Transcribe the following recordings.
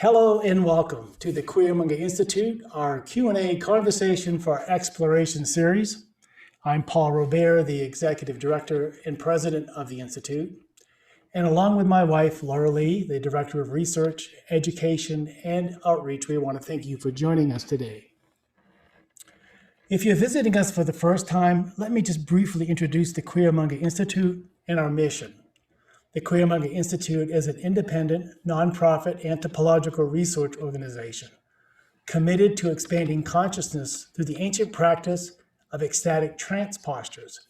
Hello and welcome to the Queer Manga Institute, our Q&A conversation for our exploration series. I'm Paul Robert, the Executive Director and President of the Institute. And along with my wife, Laura Lee, the Director of Research, Education, and Outreach, we want to thank you for joining us today. If you're visiting us for the first time, let me just briefly introduce the Queer Manga Institute and our mission. The Queer Manga Institute is an independent, nonprofit anthropological research organization committed to expanding consciousness through the ancient practice of ecstatic trance postures.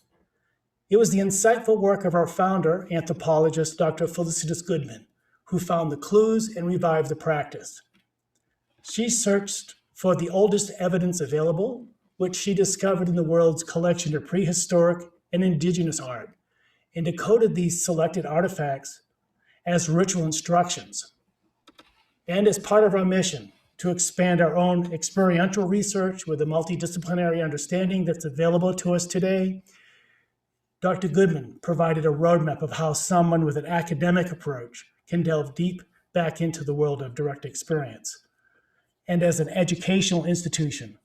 It was the insightful work of our founder, anthropologist Dr. Felicitas Goodman, who found the clues and revived the practice. She searched for the oldest evidence available, which she discovered in the world's collection of prehistoric and indigenous art, and decoded these selected artifacts as ritual instructions. And as part of our mission to expand our own experiential research with the multidisciplinary understanding that's available to us today, Dr. Goodman provided a roadmap of how someone with an academic approach can delve deep back into the world of direct experience. And as an educational institution,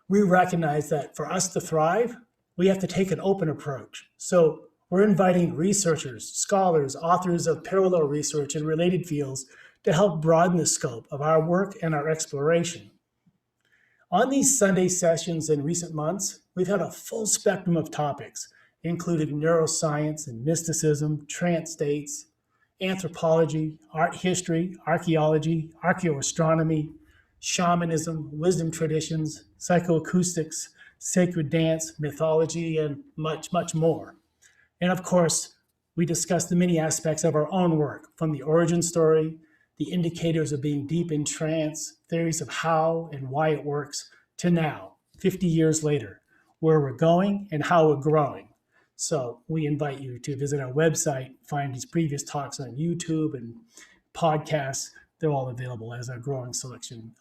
we recognize that for us to thrive, we have to take an open approach. So we're inviting researchers, scholars, authors of parallel research in related fields to help broaden the scope of our work and our exploration. On these Sunday sessions in recent months, we've had a full spectrum of topics, including neuroscience and mysticism, trance states, anthropology, art history, archaeology, archaeoastronomy, shamanism, wisdom traditions, psychoacoustics, sacred dance, mythology, and much, much more. And of course, we discussed the many aspects of our own work, from the origin story, the indicators of being deep in trance, theories of how and why it works, to now, 50 years later, where we're going and how we're growing. So we invite you to visit our website, find these previous talks on YouTube and podcasts. They're all available as our growing selection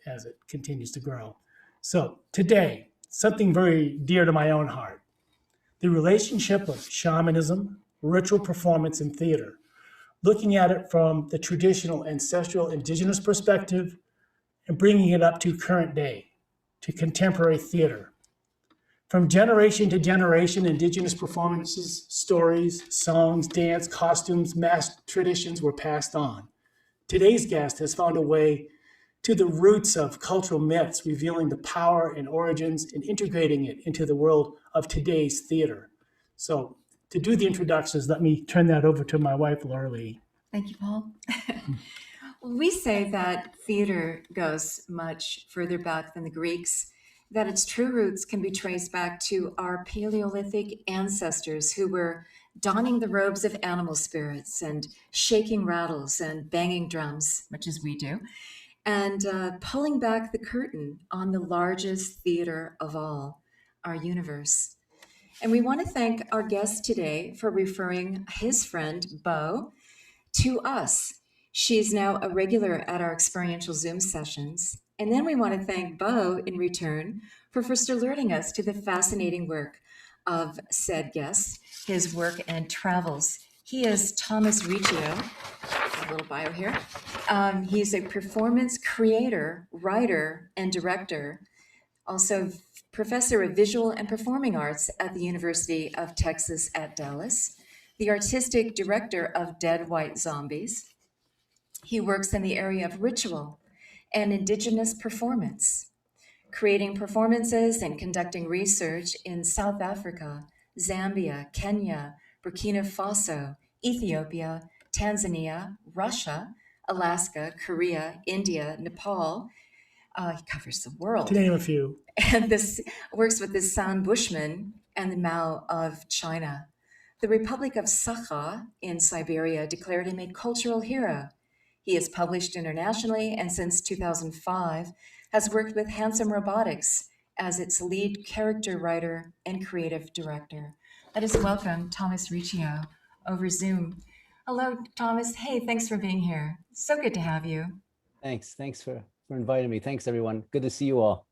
as it continues to grow. So today, something very dear to my own heart, the relationship of shamanism, ritual performance, and theater, looking at it from the traditional ancestral indigenous perspective and bringing it up to current day, to contemporary theater. From generation to generation, indigenous performances, stories, songs, dance, costumes, mask traditions were passed on. Today's guest has found a way to the roots of cultural myths, revealing the power and origins and integrating it into the world of today's theater. So to do the introductions, let me turn that over to my wife, Laura Lee. Thank you, Paul. We say that theater goes much further back than the Greeks, that its true roots can be traced back to our Paleolithic ancestors who were donning the robes of animal spirits and shaking rattles and banging drums, much as we do, and pulling back the curtain on the largest theater of all, our universe. And we want to thank our guest today for referring his friend, Bo, to us. She's now a regular at our experiential Zoom sessions. And then we want to thank Bo in return for first alerting us to the fascinating work of said guest, his work and travels. He is Thomas Riccio, a little bio here. He's a performance creator, writer, and director, also professor of visual and performing arts at the University of Texas at Dallas, the artistic director of Dead White Zombies. He works in the area of ritual and indigenous performance, creating performances and conducting research in South Africa, Zambia, Kenya, Burkina Faso, Ethiopia, Tanzania, Russia, Alaska, Korea, India, Nepal. He covers the world. To name a few. And this works with the San Bushmen and the Mao of China. The Republic of Sakha in Siberia declared him a cultural hero. He has published internationally and since 2005 has worked with Handsome Robotics as its lead character writer and creative director. Let us welcome Thomas Riccio over Zoom. Hello, Thomas. Hey, thanks for being here. So good to have you. Thanks for inviting me. Thanks, everyone. Good to see you all.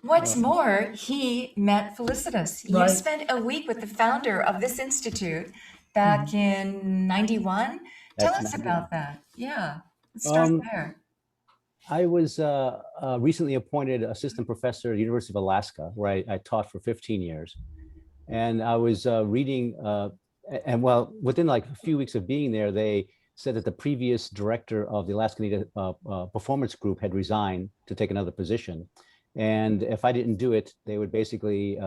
What's more, he met Felicitas. Right. You spent a week with the founder of this institute back in 91. Tell us about that. Yeah. Let's start Um, there. I was recently appointed assistant professor at the University of Alaska, where I taught for 15 years. And I was reading, and well, within like a few weeks of being there, they said that the previous director of the Alaska Native Performance Group had resigned to take another position. And if I didn't do it, they would basically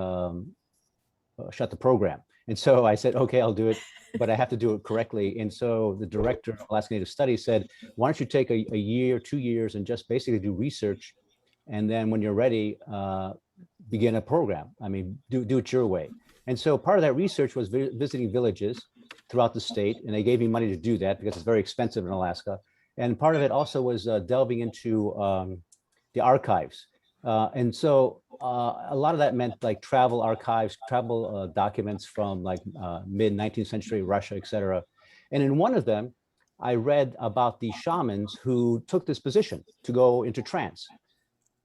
shut the program. And so I said, okay, I'll do it, but I have to do it correctly. And so the director of Alaska Native Studies said, why don't you take a year, 2 years, and just basically do research. And then when you're ready, begin a program. I mean, do it your way. And so part of that research was visiting villages throughout the state. And they gave me money to do that because it's very expensive in Alaska. And part of it also was delving into the archives. And so a lot of that meant like travel archives, travel documents from like mid 19th century Russia, et cetera. And in one of them, I read about the shamans who took this position to go into trance.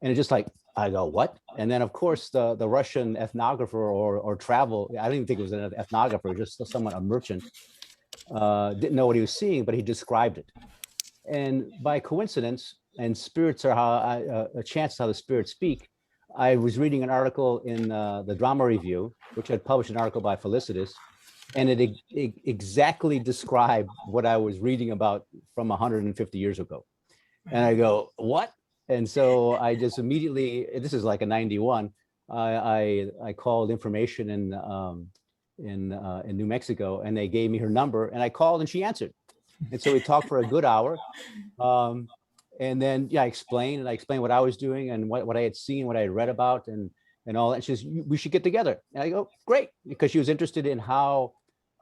And it's just like, I go, what? And then of course the Russian ethnographer or travel, I don't even think it was an ethnographer, just someone, a merchant, didn't know what he was seeing, but he described it. And by coincidence, and spirits are how a chance how the spirits speak. I was reading an article in the Drama Review, which had published an article by Felicitas, and it exactly described what I was reading about from 150 years ago. And I go, what? And so I just immediately, this is like a 91, I called information in New Mexico, and they gave me her number, and I called and she answered. And so we talked for a good hour. And then, yeah, I explained what I was doing and what I had seen, what I had read about and all that. She says, we should get together. And I go, great, because she was interested in how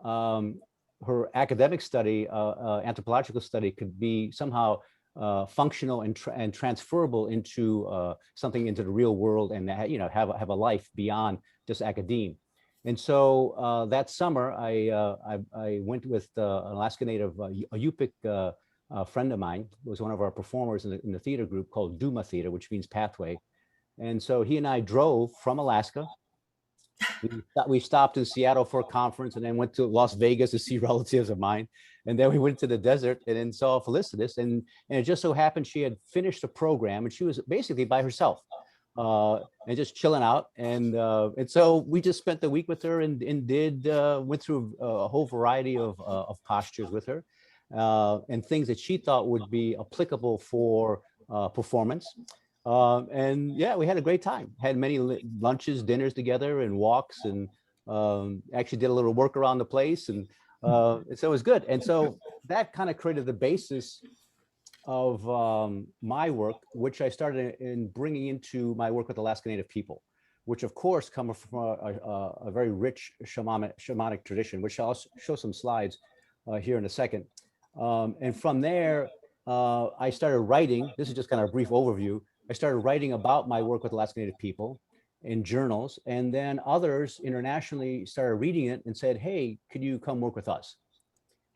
her academic study, anthropological study could be somehow functional and transferable into something into the real world and, you know, have a life beyond just academe. And so that summer, I went with an Alaska Native, a Yupik friend of mine, was one of our performers in the theater group called Duma Theater, which means pathway. And so he and I drove from Alaska. We stopped in Seattle for a conference and then went to Las Vegas to see relatives of mine. And then we went to the desert and then saw Felicitas. And it just so happened she had finished a program and she was basically by herself. And just chilling out, and so we just spent the week with her and went through a whole variety of postures with her, and things that she thought would be applicable for performance. And yeah, we had a great time. Had many lunches, dinners together, and walks, and actually did a little work around the place, and so it was good. And so that kind of created the basis of my work, which I started in bringing into my work with Alaska Native people, which of course come from a very rich shamanic tradition, which I'll show some slides here in a second. And from there, I started writing. This is just kind of a brief overview. I started writing about my work with Alaska Native people in journals, and then others internationally started reading it and said, hey, could you come work with us?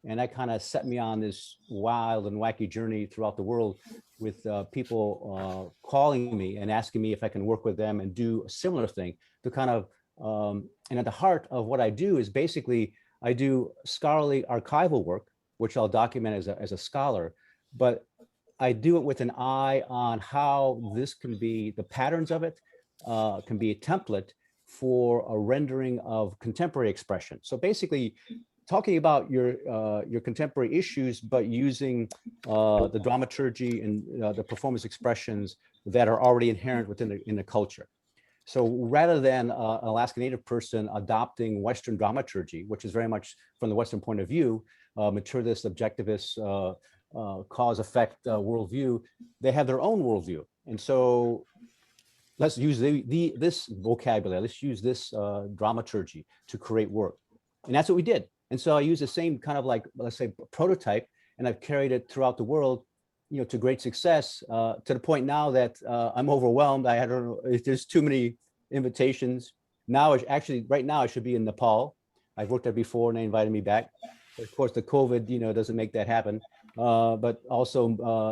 And that kind of set me on this wild and wacky journey throughout the world with people calling me and asking me if I can work with them and do a similar thing to kind of, and at the heart of what I do is basically, I do scholarly archival work, which I'll document as a scholar, but I do it with an eye on how this can be, the patterns of it can be a template for a rendering of contemporary expression. So basically, talking about your contemporary issues, but using the dramaturgy and the performance expressions that are already inherent within the culture. So rather than an Alaska Native person adopting Western dramaturgy, which is very much from the Western point of view, materialist, objectivist, cause-effect worldview, they have their own worldview. And so let's use this vocabulary, let's use this dramaturgy to create work. And that's what we did. And so I use the same kind of like, let's say, prototype, and I've carried it throughout the world, you know, to great success, to the point now that I'm overwhelmed. I don't know if there's too many invitations. Now, actually, right now I should be in Nepal. I've worked there before and they invited me back. Of course, the COVID, you know, doesn't make that happen, but also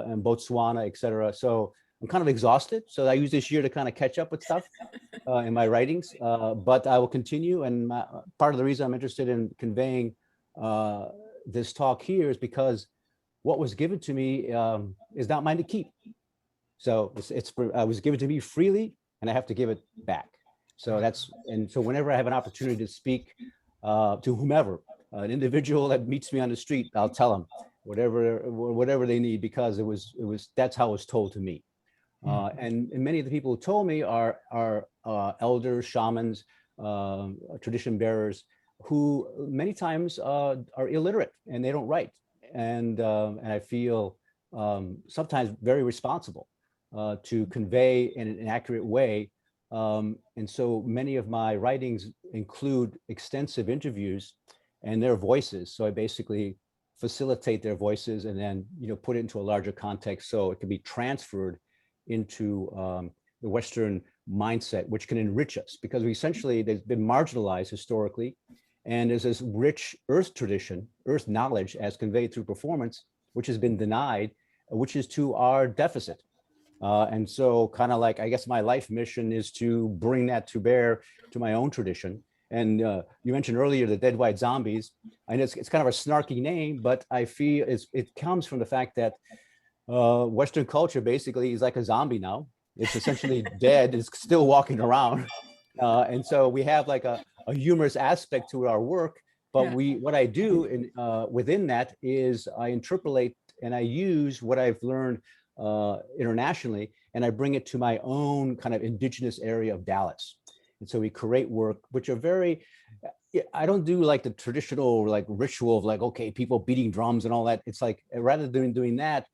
in Botswana, et cetera. So I'm kind of exhausted. So I use this year to kind of catch up with stuff in my writings, but I will continue. And part of the reason I'm interested in conveying this talk here is because what was given to me is not mine to keep. So I was given to me freely, and I have to give it back. So so whenever I have an opportunity to speak to whomever, an individual that meets me on the street, I'll tell them whatever they need, because that's how it was told to me. And many of the people who told me are elders, shamans, tradition bearers, who many times are illiterate and they don't write. And I feel sometimes very responsible to convey in an accurate way. And so many of my writings include extensive interviews and their voices. So I basically facilitate their voices and then, put it into a larger context so it can be transferred into the Western mindset, which can enrich us, because they've been marginalized historically. And there's this rich earth tradition, earth knowledge as conveyed through performance, which has been denied, which is to our deficit. And so kind of like, I guess my life mission is to bring that to bear to my own tradition. And you mentioned earlier the dead white zombies. I know it's kind of a snarky name, but I feel it comes from the fact that Western culture basically is like a zombie now. It's essentially dead, it's still walking around. And so we have like a humorous aspect to our work, but what I do within that is I interpolate and I use what I've learned internationally, and I bring it to my own kind of indigenous area of Dallas. And so we create work which are I don't do like the traditional like ritual of like, okay, people beating drums and all that. It's like, rather than doing that,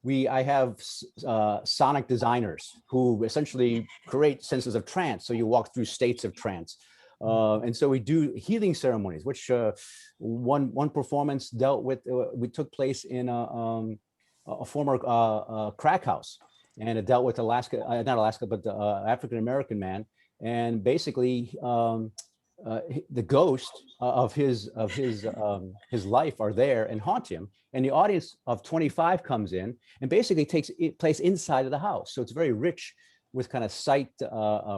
I have sonic designers who essentially create senses of trance. So you walk through states of trance. And so we do healing ceremonies, which one performance dealt with, we took place in a former crack house, and it dealt with not Alaska, but the African-American man. And basically the ghost of his life are there and haunt him. And the audience of 25 comes in and basically takes place inside of the house. So it's very rich with kind of sight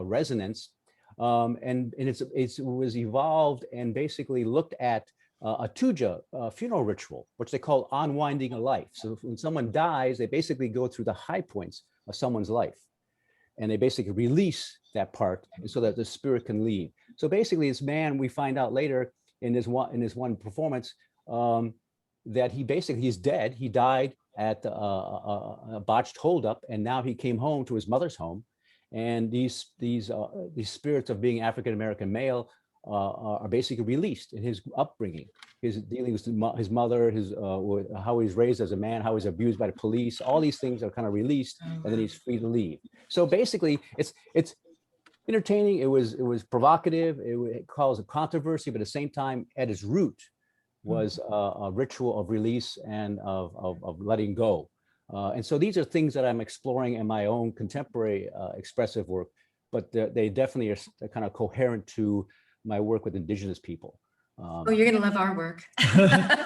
resonance. And it was evolved and basically looked at a tuja funeral ritual, which they call unwinding a life. So when someone dies, they basically go through the high points of someone's life, and they basically release that part so that the spirit can leave. So basically, this man, we find out later in this one performance that he's dead. He died at a botched holdup, and now he came home to his mother's home. And these spirits of being African American male are basically released in his upbringing, his dealings with his mother, how he's raised as a man, how he's abused by the police. All these things are kind of released, and then he's free to leave. So basically, it's entertaining. It was provocative. It caused a controversy, but at the same time, at its root was a ritual of release and of letting go. And so these are things that I'm exploring in my own contemporary expressive work, but they definitely are kind of coherent to my work with indigenous people. Oh, you're going to love our work.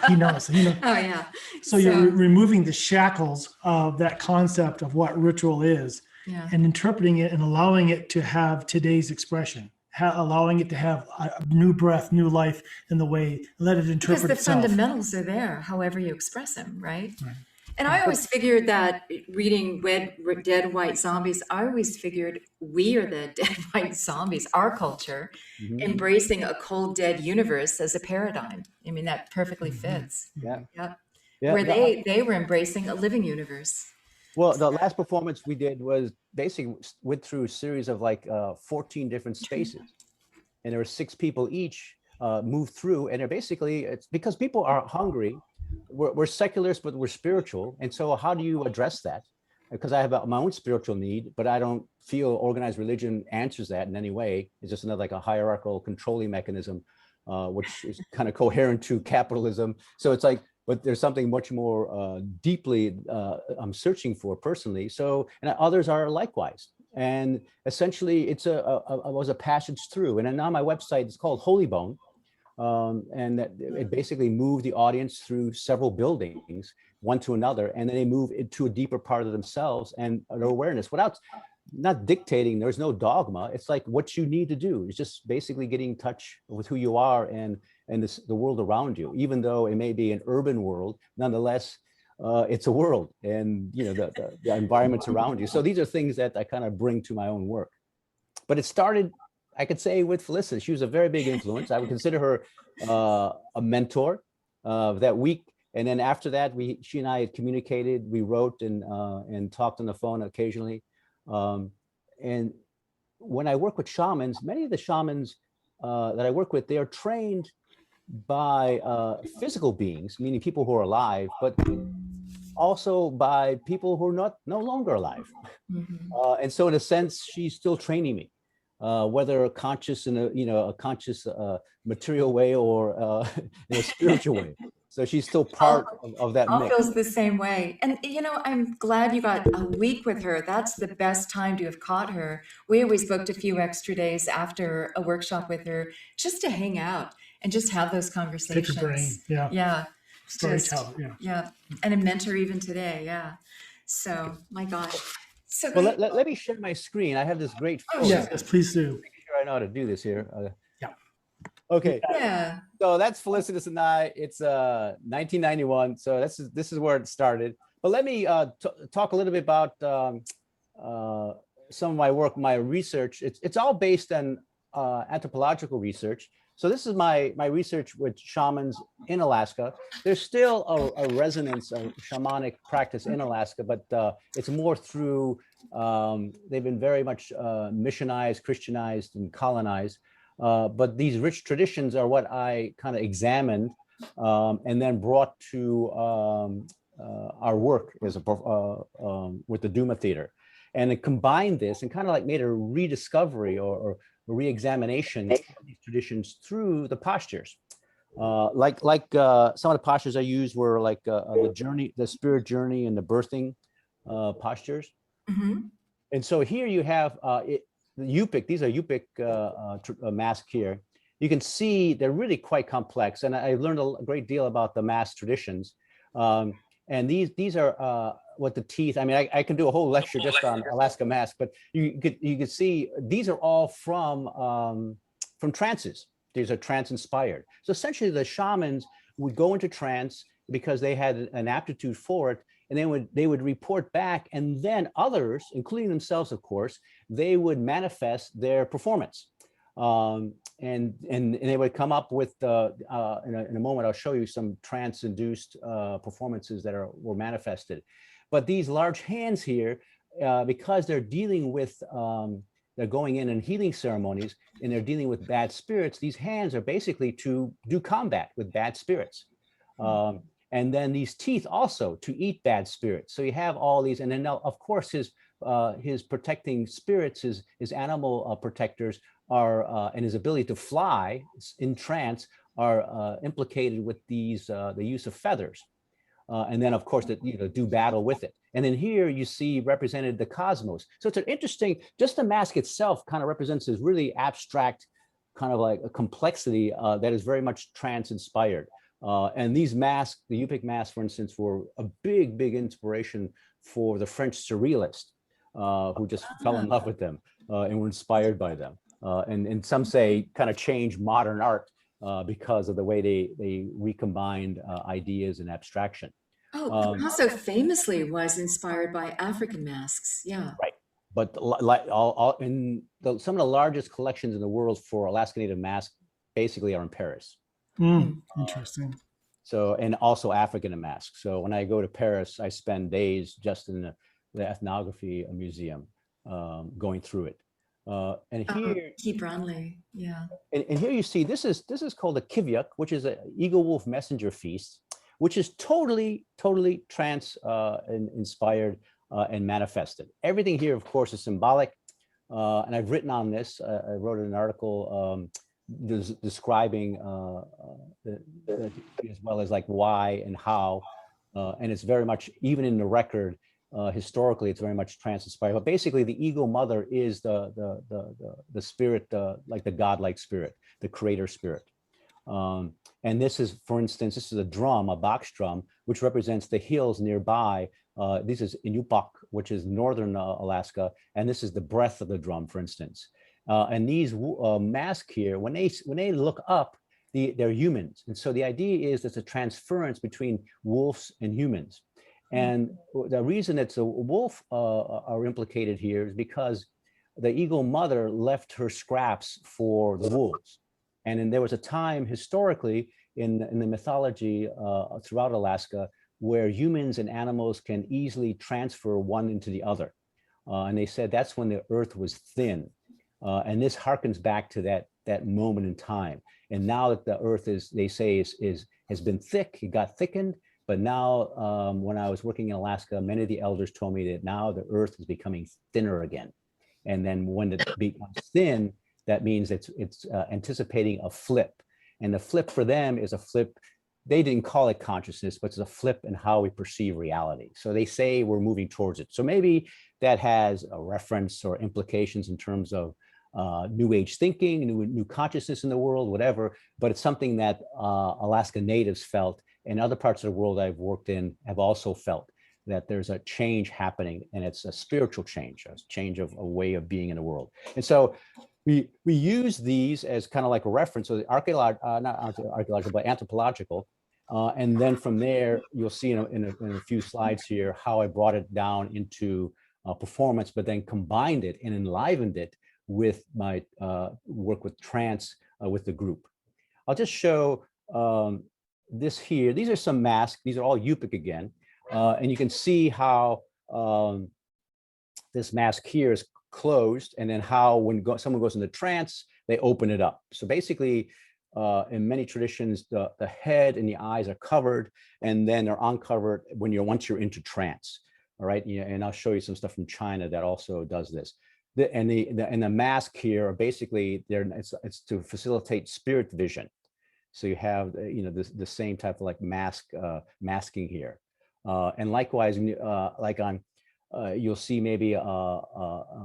He knows. Oh, yeah. So you're removing the shackles of that concept of what ritual is, and interpreting it and allowing it to have today's expression, allowing it to have a new breath, new life in the way, let it interpret because the itself. fundamentals are there, however you express them, right? And I always figured that reading Dead White Zombies, I always figured we are the dead white zombies, our culture, embracing a cold, dead universe as a paradigm. I mean, that perfectly fits. Where they were embracing a living universe. Well, the last performance we did was basically went through a series of like 14 different spaces. And there were 6 people each moved through. And it's because people are hungry. We're secularists, but we're spiritual. And so how do you address that? Because I have my own spiritual need, but I don't feel organized religion answers that in any way. It's just another like a hierarchical controlling mechanism, which is kind of coherent to capitalism. So it's like, but there's something much more deeply I'm searching for personally. So, and others are likewise. And essentially it was a passage through. And then on my website, it's called Holy Bone. And that it basically moved the audience through several buildings, one to another, and then they move into a deeper part of themselves and their awareness without not dictating. There's no dogma. It's like what you need to do is just basically getting in touch with who you are and the world around you. Even though it may be an urban world, nonetheless, it's a world, and the environments around you. So these are things that I kind of bring to my own work. But it started, I could say, with Felicity. She was a very big influence. I would consider her a mentor that week. And then after that, she and I had communicated. We wrote and talked on the phone occasionally. And when I work with shamans, many of the shamans that I work with, they are trained by physical beings, meaning people who are alive, but also by people who are no longer alive. And so in a sense, she's still training me, whether conscious in a conscious material way or in a spiritual way. So she's still part of that mix. Feels the same way. And, I'm glad you got a week with her. That's the best time to have caught her. We always booked a few extra days after a workshop with her just to hang out and just have those conversations. Pick your brain. Yeah. Yeah. Storyteller. Yeah. And a mentor even today. Yeah. So, my God. So well, let me share my screen. I have this great photo. Yes, please do. Make sure I know how to do this here. Yeah. Okay. Yeah. So that's Felicitas and I. It's 1991. So this is where it started. But let me talk a little bit about some of my work, my research. It's all based on anthropological research. So this is my research with shamans in Alaska. There's still a resonance of shamanic practice in Alaska, but it's more through, they've been very much missionized, Christianized, and colonized. But these rich traditions are what I kind of examined and then brought to our work as with the Duma Theater. And it combined this and kind of like made a rediscovery or re-examination of these traditions through the postures. Like some of the postures I used were like the spirit journey and the birthing postures. And so here you have the Yupik. These are Yupik masks here. You can see they're really quite complex, and I've learned a great deal about the mask traditions. And these are what the teeth. I mean, I can do a whole lecture just on Alaska mask, but you could see these are all from trances. These are trance inspired. So essentially, the shamans would go into trance because they had an aptitude for it, and they would report back, and then others, including themselves, of course, they would manifest their performance. And they would come up with in a moment I'll show you some trance-induced performances that were manifested. But these large hands here, because they're dealing with they're going in and healing ceremonies, and they're dealing with bad spirits. These hands are basically to do combat with bad spirits. And then these teeth also to eat bad spirits. So you have all these, and then now, of course, his protecting spirits, his animal protectors are, and his ability to fly in trance are implicated with these the use of feathers, and then of course do battle with it. And then here you see represented the cosmos. So it's an interesting. Just the mask itself kind of represents this really abstract kind of like a complexity that is very much trance inspired. And these masks, the Yupik masks, for instance, were a big inspiration for the French surrealists who just fell in love with them and were inspired by them. And some say kind of changed modern art because of the way they recombined ideas and abstraction. Oh, Picasso famously was inspired by African masks. Yeah. Right. But like some of the largest collections in the world for Alaska Native masks basically are in Paris. Interesting. So, and also African masks. So when I go to Paris, I spend days just in the ethnography museum going through it. And here, Key Brownlee, yeah. And here you see this is called a kivyuk, which is an eagle wolf messenger feast, which is totally trance inspired and manifested. Everything here, of course, is symbolic. And I've written on this. I wrote an article describing as well as like why and how, and it's very much even in the record. Historically, it's very much trance-inspired. But basically, the ego mother is the spirit, like the godlike spirit, the creator spirit. And this is, for instance, this is a drum, a box drum, which represents the hills nearby. This is Inupiaq, which is northern Alaska, and this is the breath of the drum, for instance. And these masks here, when they look up, they're humans, and so the idea is there's a transference between wolves and humans. And the reason it's a wolf are implicated here is because the eagle mother left her scraps for the wolves. And then there was a time historically in the mythology throughout Alaska where humans and animals can easily transfer one into the other. And they said that's when the earth was thin. And this harkens back to that moment in time. And now that the earth is, they say, has been thick, it got thickened. But now, when I was working in Alaska, many of the elders told me that now the earth is becoming thinner again. And then when it becomes thin, that means it's anticipating a flip. And the flip for them is a flip. They didn't call it consciousness, but it's a flip in how we perceive reality. So they say we're moving towards it. So maybe that has a reference or implications in terms of new age thinking, new consciousness in the world, whatever. But it's something that Alaska natives felt, and other parts of the world I've worked in have also felt, that there's a change happening, and it's a spiritual change, a change of a way of being in the world. And so we use these as kind of like a reference, so the not archaeological, but anthropological. And then from there, you'll see in a few slides here how I brought it down into performance, but then combined it and enlivened it with my work with trance with the group. I'll just show this here. These are some masks. These are all Yupik again. And you can see how this mask here is closed, and then how when someone goes into trance, they open it up. So basically, in many traditions, the head and the eyes are covered, and then they're uncovered once you're into trance. All right, yeah, and I'll show you some stuff from China that also does this. The mask here are basically it's to facilitate spirit vision. So you have the same type of like masking here, and likewise, like on you'll see maybe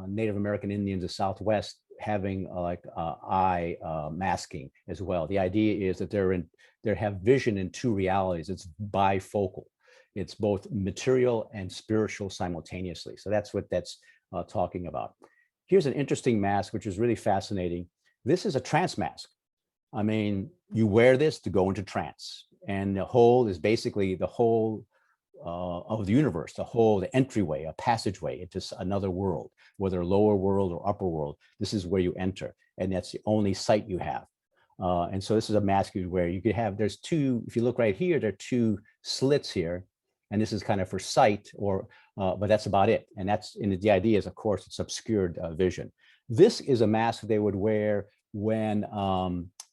Native American Indians of Southwest having eye masking as well. The idea is that they have vision in two realities. It's bifocal. It's both material and spiritual simultaneously. So that's what that's talking about. Here's an interesting mask, which is really fascinating. This is a trance mask. I mean, you wear this to go into trance, and the whole is basically the whole of the universe, the entryway, a passageway into another world, whether lower world or upper world. This is where you enter, and that's the only sight you have. And so this is a mask you wear. You could have, there's two, if you look right here, there are two slits here, and this is kind of for sight, but that's about it. And the idea is, of course, it's obscured vision. This is a mask they would wear when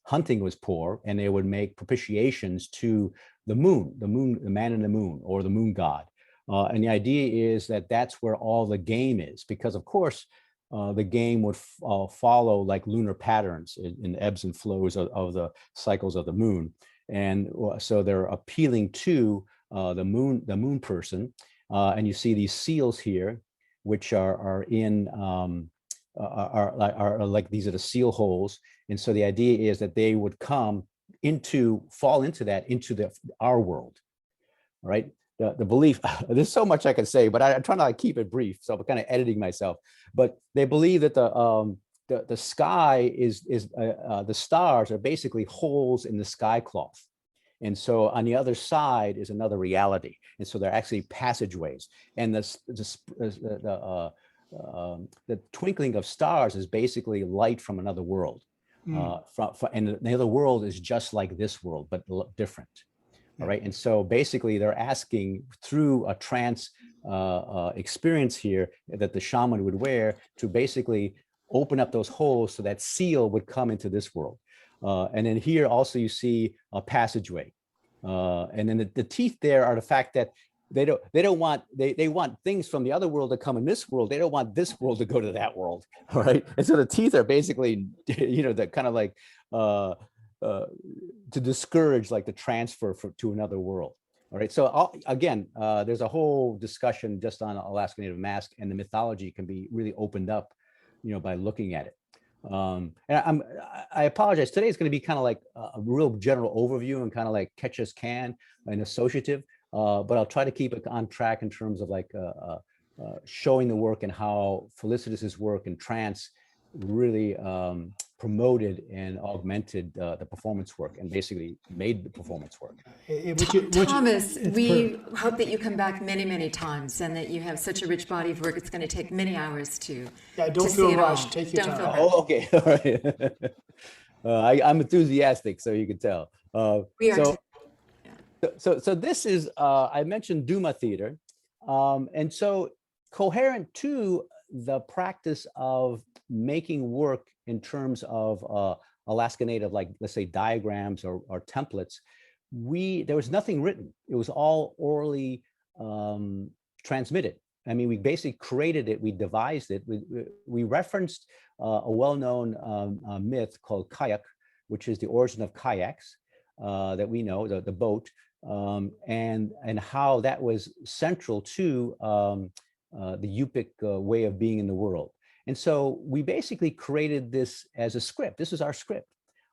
hunting was poor, and they would make propitiations to the moon, the man in the moon, or the moon god. And the idea is that that's where all the game is, because of course, the game would follow like lunar patterns in ebbs and flows of the cycles of the moon. And so they're appealing to the moon person. And you see these seals here, which are like these are the seal holes. And so the idea is that they would fall into our world. All right. The belief, there's so much I can say, but I'm trying to keep it brief. So I'm kind of editing myself, but they believe that the sky is the stars are basically holes in the sky cloth. And so on the other side is another reality. And so they're actually passageways. And the twinkling of stars is basically light from another world. And the other world is just like this world, but different. All right. And so basically they're asking through a trance experience here that the shaman would wear to basically open up those holes so that seal would come into this world. And then here also you see a passageway. And then the teeth there are the fact that they want things from the other world to come in this world. They don't want this world to go to that world. All right. And so the teeth are basically, that kind of like to discourage like the transfer to another world. All right. So again, there's a whole discussion just on Alaska Native Mask, and the mythology can be really opened up, by looking at it. And I apologize. Today is going to be kind of like a real general overview and kind of like catch as can and associative, but I'll try to keep it on track in terms of like showing the work and how Felicitas's work and trance really promoted and augmented the performance work and basically made the performance work. Thomas, we hope that you come back many, many times and that you have such a rich body of work. It's going to take many hours to don't see feel it rushed. all. Take your Don't time. feel rushed. Oh, okay. All right. I'm enthusiastic, so you can tell. We are too. So this is, I mentioned Duma theater. And so coherent to the practice of making work in terms of Alaska Native, like let's say diagrams or templates, there was nothing written. It was all orally transmitted. I mean, we basically created it, we devised it. We referenced a well-known myth called kayak, which is the origin of kayaks that we know, the boat, and how that was central to the Yupik way of being in the world. And so we basically created this as a script. This is our script.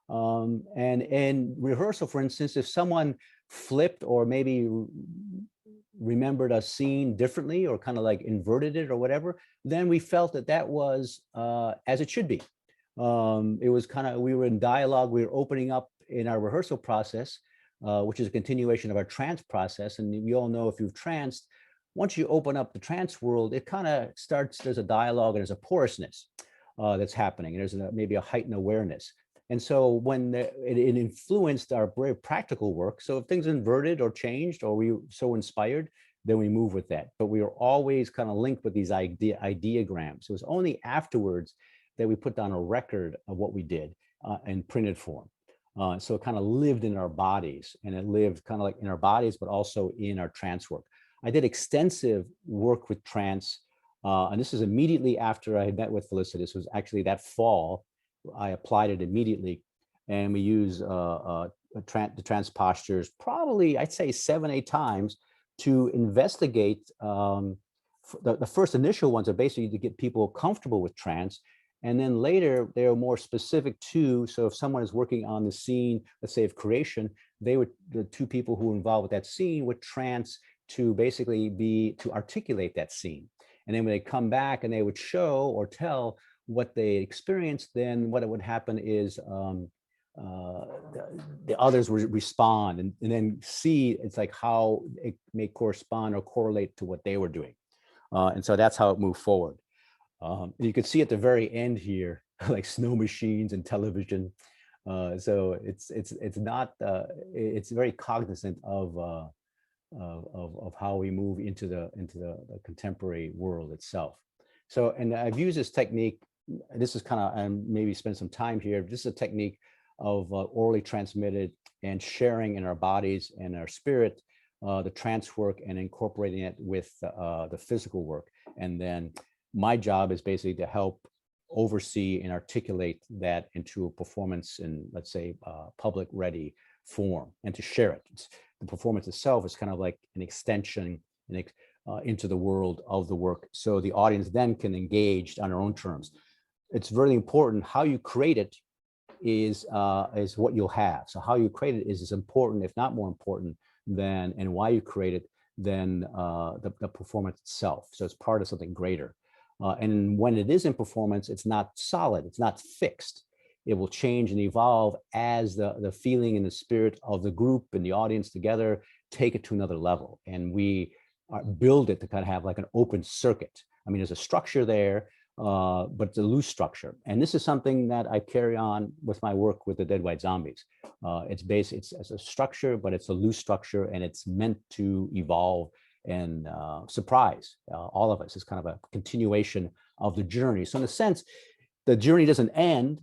And in rehearsal, for instance, if someone flipped or maybe remembered a scene differently or kind of like inverted it or whatever, then we felt that that was as it should be. It was kind of, we were in dialogue, we were opening up in our rehearsal process, which is a continuation of our trance process. And we all know if you've tranced, once you open up the trance world, it kind of starts, there's a dialogue and there's a porousness that's happening. And there's maybe a heightened awareness. And so when it influenced our very practical work, so if things inverted or changed or we were so inspired, then we move with that. But we were always kind of linked with these ideograms. It was only afterwards that we put down a record of what we did in printed form. So it kind of lived in our bodies, and it lived kind of like in our bodies, but also in our trance work. I did extensive work with trance, and this is immediately after I had met with Felicity. This was actually that fall. I applied it immediately, and we use the trance postures probably, I'd say 7-8 times to investigate. The first initial ones are basically to get people comfortable with trance. And then later, they are more specific to, so if someone is working on the scene, let's say of creation, the two people who were involved with that scene would trance to basically to articulate that scene. And then when they come back and they would show or tell what they experienced, then what would happen is the others would respond and then see it's like how it may correspond or correlate to what they were doing. And so that's how it moved forward. You could see at the very end here, like snow machines and television. So it's not, it's very cognizant of how we move into the contemporary world itself. So, and I've used this technique. This is kind of, and maybe spend some time here. This is a technique of orally transmitted and sharing in our bodies and our spirit, the trance work, and incorporating it with the physical work. And then my job is basically to help oversee and articulate that into a performance in, let's say, public ready form, and to share it. The performance itself is kind of like an extension into the world of the work, so the audience then can engage on their own terms. It's very important. How you create it is what you'll have. So how you create it is as important, if not more important, than, and why you create it, than the performance itself. So it's part of something greater. And when it is in performance, it's not solid, it's not fixed. It will change and evolve as the feeling and the spirit of the group and the audience together take it to another level. And we build it to kind of have like an open circuit. I mean, there's a structure there, but it's a loose structure. And this is something that I carry on with my work with the Dead White Zombies. It's a structure, but it's a loose structure, and it's meant to evolve and surprise all of us. It's kind of a continuation of the journey. So in a sense, the journey doesn't end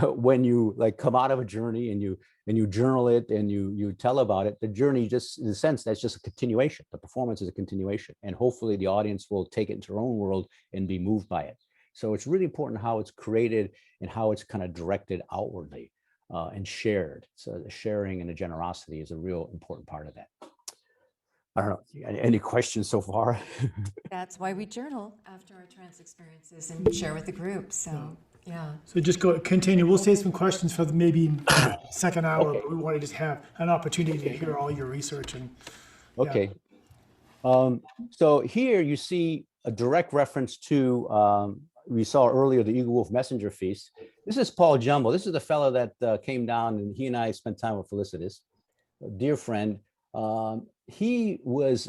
when you like come out of a journey and you journal it and you tell about it. The journey, just in a sense, that's just a continuation. The performance is a continuation, and hopefully the audience will take it into their own world and be moved by it. So it's really important how it's created and how it's kind of directed outwardly and shared. So the sharing and the generosity is a real important part of that. I don't know, any questions so far? That's why we journal after our trance experiences and share with the group. So, yeah. So just continue. We'll save some questions for maybe second hour, Okay. but we want to just have an opportunity to hear all your research. And Okay. So here you see a direct reference to we saw earlier the Eagle Wolf Messenger Feast. This is Paul Jumbo. This is the fellow that came down, and he and I spent time with Felicitas, a dear friend. He was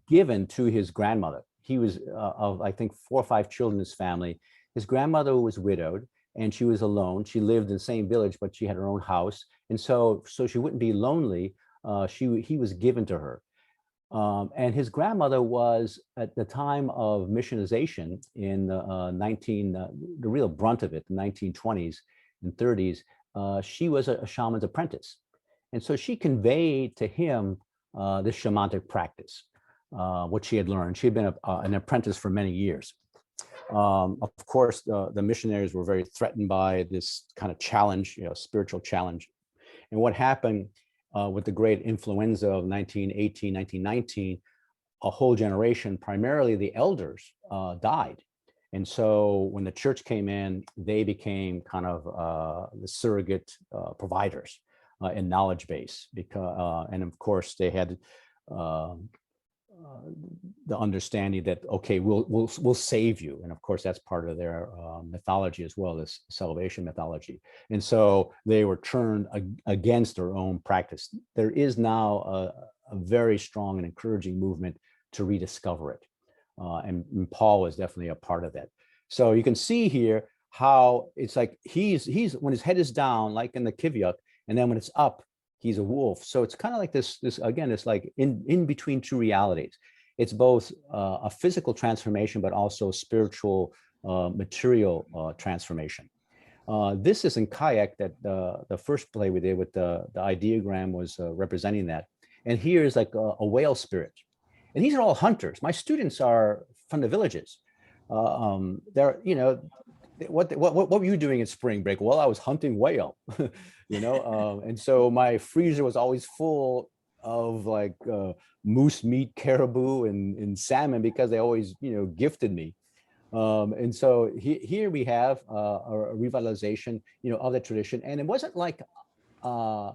given to his grandmother. He was of, I think, 4 or 5 children in his family. His grandmother was widowed, and she was alone. She lived in the same village, but she had her own house. And so she wouldn't be lonely. He was given to her. And his grandmother was, at the time of missionization in the real brunt of it, the 1920s and 30s, she was a shaman's apprentice. And so she conveyed to him this shamanic practice, what she had learned. She had been an apprentice for many years. Of course, the missionaries were very threatened by this kind of challenge, spiritual challenge. And what happened with the great influenza of 1918, 1919, a whole generation, primarily the elders, died. And so when the church came in, they became kind of the surrogate providers and knowledge base, because, and of course they had the understanding that, okay, we'll save you. And of course, that's part of their mythology as well, this salvation mythology. And so they were turned against their own practice. There is now a very strong and encouraging movement to rediscover it. And Paul was definitely a part of that. So you can see here how it's like he's when his head is down, like in the Kivyuk, and then when it's up, he's a wolf. So it's kind of like this again, it's like in between two realities. It's both a physical transformation, but also spiritual, material transformation. This is in kayak that the first play we did with the ideogram was representing that. And here is like a whale spirit. And these are all hunters. My students are from the villages. They're, what were you doing in spring break? Well, I was hunting whale, and so my freezer was always full of like moose meat, caribou, and salmon, because they always, gifted me. And so here we have a revitalization, of the tradition. And it wasn't like, it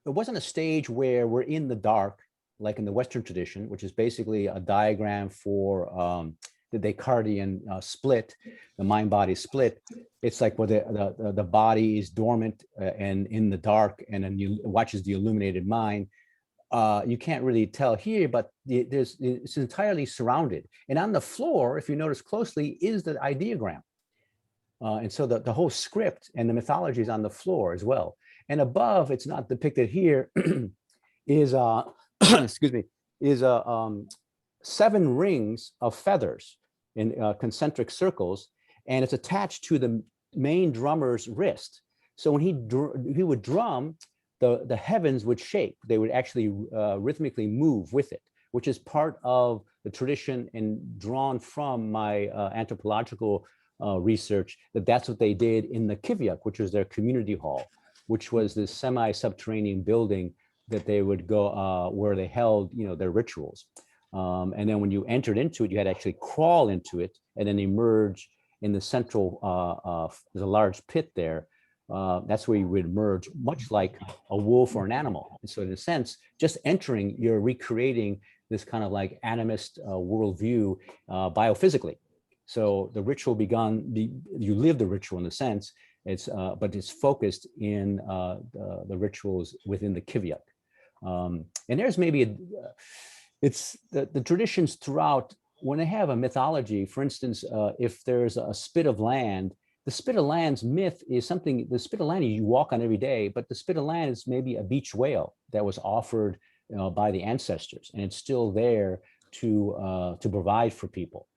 wasn't a stage where we're in the dark, like in the Western tradition, which is basically a diagram for the Descartesian split, the mind-body split. It's like where the body is dormant and in the dark, and then you watches the illuminated mind. You can't really tell here, but it's entirely surrounded. And on the floor, if you notice closely, is the ideogram. And so the whole script and the mythology is on the floor as well. And above, it's not depicted here, is excuse me, is 7 rings of feathers in concentric circles, and it's attached to the main drummer's wrist. So when he would drum, the heavens would shake. They would actually rhythmically move with it, which is part of the tradition and drawn from my anthropological research, that's what they did in the Kivyuk, which was their community hall, which was this semi-subterranean building that they would go where they held, their rituals. And then when you entered into it, you had to actually crawl into it and then emerge in the central, there's a large pit there. That's where you would emerge, much like a wolf or an animal. And so in a sense, just entering, you're recreating this kind of like animist worldview biophysically. So the ritual you live the ritual in a sense, but it's focused in the rituals within the Kivyuk. And there's maybe it's the traditions throughout. When they have a mythology, for instance, if there's a spit of land, the spit of land's myth is something, the spit of land you walk on every day, but the spit of land is maybe a beach whale that was offered by the ancestors, and it's still there to provide for people.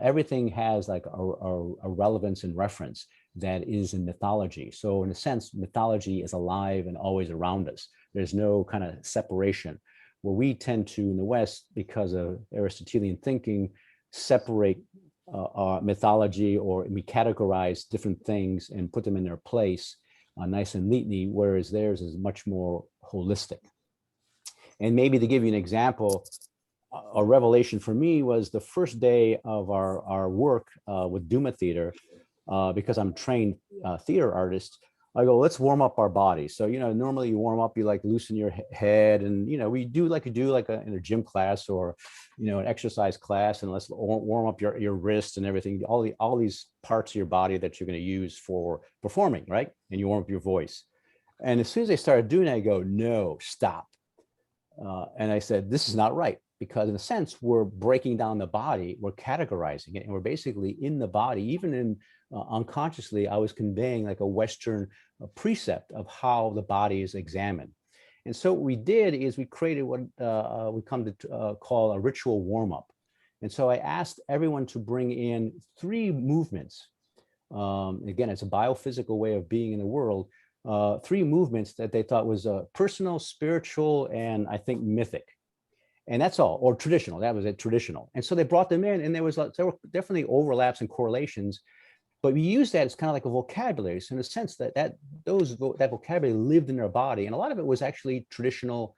Everything has like a relevance and reference that is in mythology. So in a sense, mythology is alive and always around us. There's no kind of separation. Where we tend to, in the West, because of Aristotelian thinking, separate our mythology, or we categorize different things and put them in their place nice and neatly, whereas theirs is much more holistic. And maybe to give you an example, a revelation for me was the first day of our work with Duma Theater, because I'm a trained theater artist. I go, let's warm up our body. So, normally you warm up, you like loosen your head, and, we do like you do like in a gym class or, an exercise class, and let's warm up your wrist and everything, all these parts of your body that you're going to use for performing, right? And you warm up your voice. And as soon as they started doing that, I go, no, stop. And I said, this is not right, because in a sense, we're breaking down the body, we're categorizing it, and we're basically in the body, even in unconsciously, I was conveying like a Western precept of how the body is examined. And so what we did is we created what we come to call a ritual warm-up. And so I asked everyone to bring in 3 movements. Again, it's a biophysical way of being in the world. 3 movements that they thought was personal, spiritual, and I think mythic. And that's all, or traditional. That was it, traditional. And so they brought them in, and there were definitely overlaps and correlations, but we used that as kind of like a vocabulary. So in a sense that vocabulary lived in their body, and a lot of it was actually traditional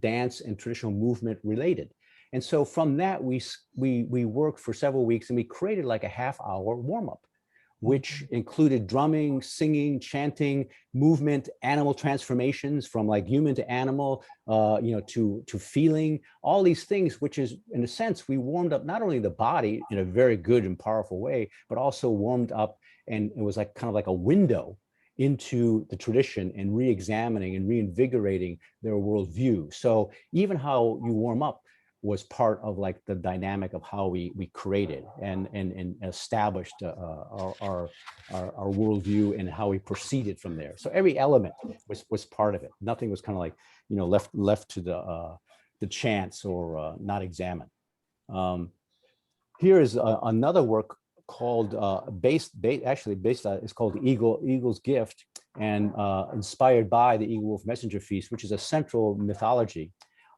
dance and traditional movement related. And so from that, we worked for several weeks, and we created like a half-hour warm-up, which included drumming, singing, chanting, movement, animal transformations from like human to animal, to feeling, all these things, which is, in a sense, we warmed up not only the body in a very good and powerful way, but also warmed up, and it was like kind of like a window into the tradition and re-examining and reinvigorating their worldview. So even how you warm up was part of like the dynamic of how we created and established our worldview and how we proceeded from there. So every element was part of it. Nothing was kind of like, left to the chance or not examined. Here is another work called it's called Eagle's Gift, and inspired by the Eagle Wolf Messenger Feast, which is a central mythology.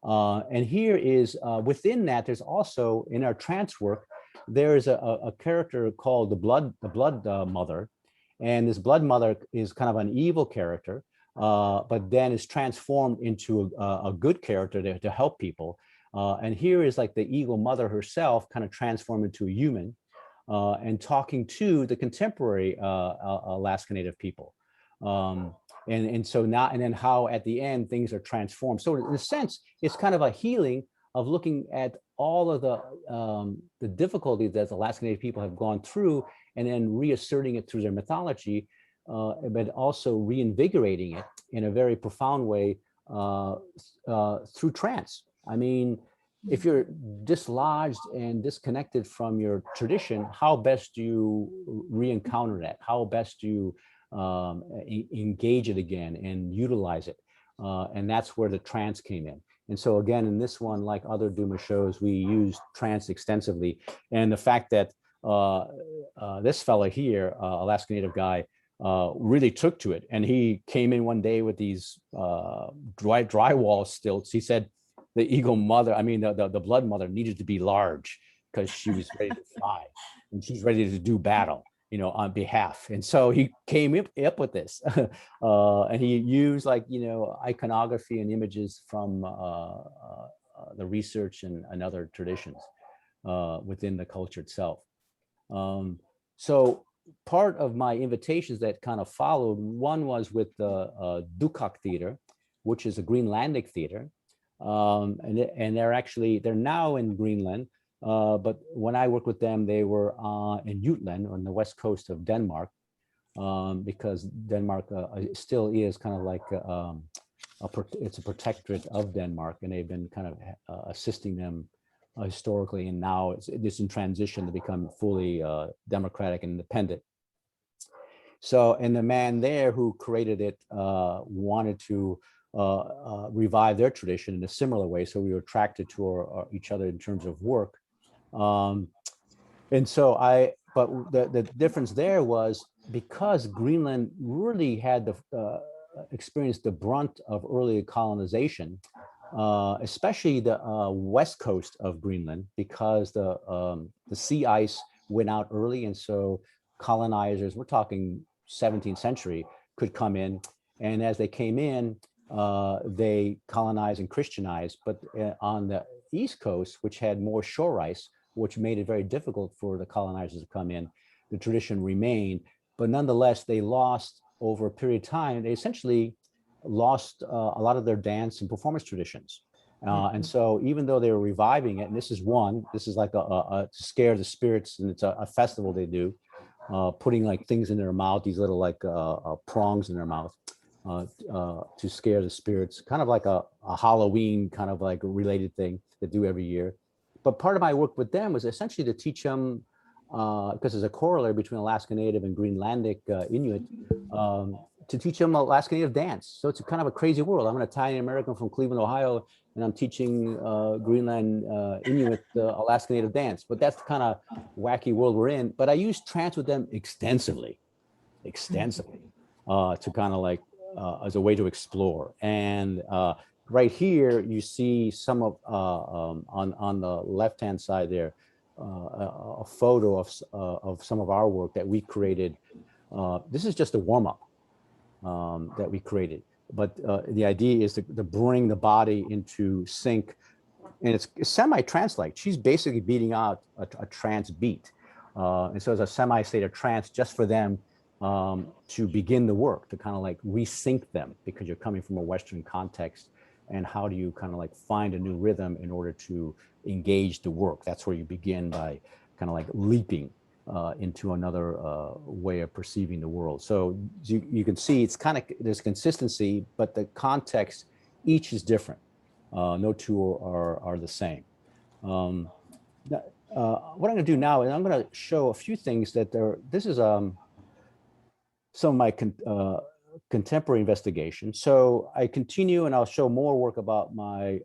And here is within that, there's also in our trance work, there is a character called the blood mother, and this blood mother is kind of an evil character, but then is transformed into a good character to help people. And here is like the eagle mother herself, kind of transformed into a human, and talking to the contemporary Alaska Native people. And so now, and then how at the end things are transformed. So in a sense, it's kind of a healing of looking at all of the difficulties that the Alaska Native people have gone through, and then reasserting it through their mythology, but also reinvigorating it in a very profound way through trance. I mean, if you're dislodged and disconnected from your tradition, how best do you re-encounter that? How best do you engage it again and utilize it? And that's where the trance came in. And so again, in this one, like other Duma shows, we used trance extensively. And the fact that this fella here, Alaska Native guy, really took to it. And he came in one day with these drywall stilts. He said the eagle mother, the blood mother needed to be large because she was ready to fly and she's ready to do battle, on behalf. And so he came up with this, and he used iconography and images from the research and other traditions within the culture itself. So part of my invitations that kind of followed, one was with the Dukak Theater, which is a Greenlandic theater. And they're now in Greenland. But when I worked with them, they were in Jutland on the west coast of Denmark, because Denmark still is kind of like it's a protectorate of Denmark, and they've been kind of assisting them historically, and now it's in transition to become fully democratic and independent. So, and the man there who created it wanted to revive their tradition in a similar way. So we were attracted to each other in terms of work. And so but the difference there was because Greenland really had experienced the brunt of early colonization, especially the west coast of Greenland, because the sea ice went out early. And so colonizers, we're talking 17th century, could come in. And as they came in, they colonized and Christianized. But on the East Coast, which had more shore ice, which made it very difficult for the colonizers to come in, the tradition remained. But nonetheless, they lost over a period of time, they essentially lost a lot of their dance and performance traditions. And so even though they were reviving it, and this is like a scare the spirits, and it's a festival they do, putting like things in their mouth, these little like prongs in their mouth, to scare the spirits, kind of like a Halloween kind of like related thing they do every year. But part of my work with them was essentially to teach them, because there's a corollary between Alaska Native and Greenlandic Inuit, to teach them Alaska Native dance. So it's kind of a crazy world. I'm an Italian American from Cleveland, Ohio, and I'm teaching Greenland Inuit Alaska Native dance. But that's the kind of wacky world we're in. But I use trance with them extensively, to kind of like as a way to explore. And right here, you see some of on the left-hand side there, a photo of some of our work that we created. This is just a warm-up that we created, but the idea is to bring the body into sync, and it's semi-trance like. She's basically beating out a trance beat, and so it's a semi-state of trance just for them to begin the work, to kind of like resync them, because you're coming from a Western context, and how do you kind of like find a new rhythm in order to engage the work? That's where you begin, by kind of like leaping into another way of perceiving the world. So you can see it's kind of, there's consistency, but the context, each is different. No two are the same. What I'm going to do now is I'm going to show a few things that this is some of my contemporary investigation. So I continue, and I'll show more work about my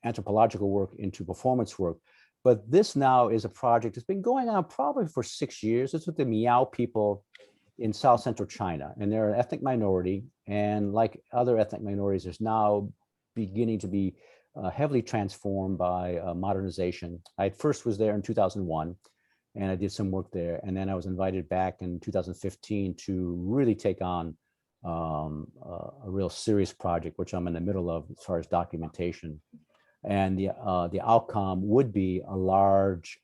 anthropological work into performance work. But this now is a project that's been going on probably for 6 years. It's with the Miao people in South Central China, and they're an ethnic minority. And like other ethnic minorities, there's now beginning to be heavily transformed by modernization. I first was there in 2001, and I did some work there. And then I was invited back in 2015 to really take on a real serious project, which I'm in the middle of as far as documentation. And the outcome would be a large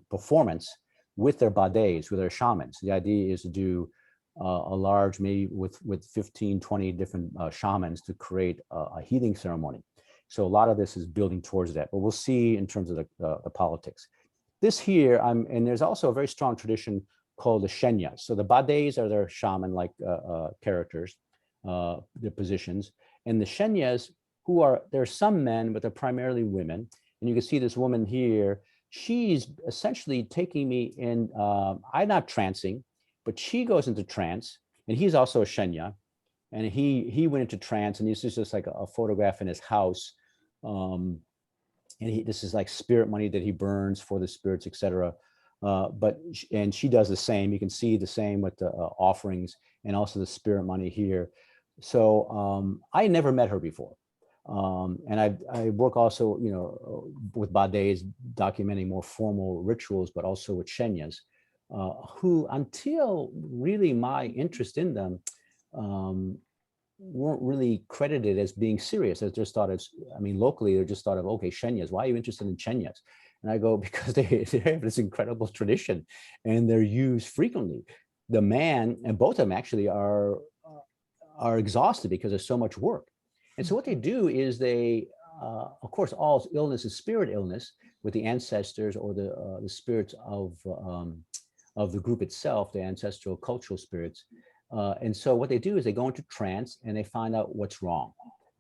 performance with their badets, with their shamans. The idea is to do a large, maybe with 15, 20 different shamans, to create a healing ceremony. So a lot of this is building towards that, but we'll see in terms of the politics. This here, and there's also a very strong tradition called the Shenya. So the badets are their shaman-like characters, their positions, and the Shenyas, there's some men, but they're primarily women. And you can see this woman here. She's essentially taking me in, I'm not trancing, but she goes into trance, and he's also a Shenya. And he went into trance, and this is just like a photograph in his house. And this is like spirit money that he burns for the spirits, etc. And she does the same. You can see the same with the offerings, and also the spirit money here. So I never met her before. And I work also, with badets, documenting more formal rituals, but also with Shenyas, who, until really my interest in them, weren't really credited as being serious. As just thought as, locally, they're just thought of, okay, Shenyas, why are you interested in Shenyas? And I go, because they have this incredible tradition, and they're used frequently. The man, and both of them actually are exhausted because there's so much work. And so what they do is they, of course, all illness is spirit illness with the ancestors or the spirits of the group itself, the ancestral cultural spirits. And so what they do is they go into trance, and they find out what's wrong,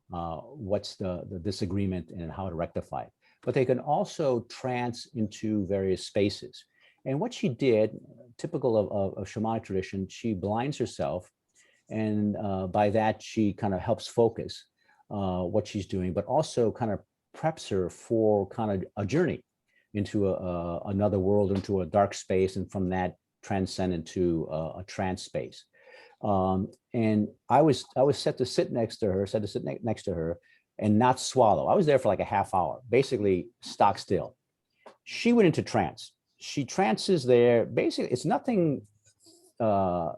what's the disagreement, and how to rectify it. But they can also trance into various spaces. And what she did, typical of shamanic tradition, she blinds herself, and by that she kind of helps focus what she's doing, but also kind of preps her for kind of a journey into another world, into a dark space, and from that transcend into a trance space. And I was set to sit next to her, and not swallow. I was there for like a half hour, basically stock still. She went into trance. She trances there. Basically, it's nothing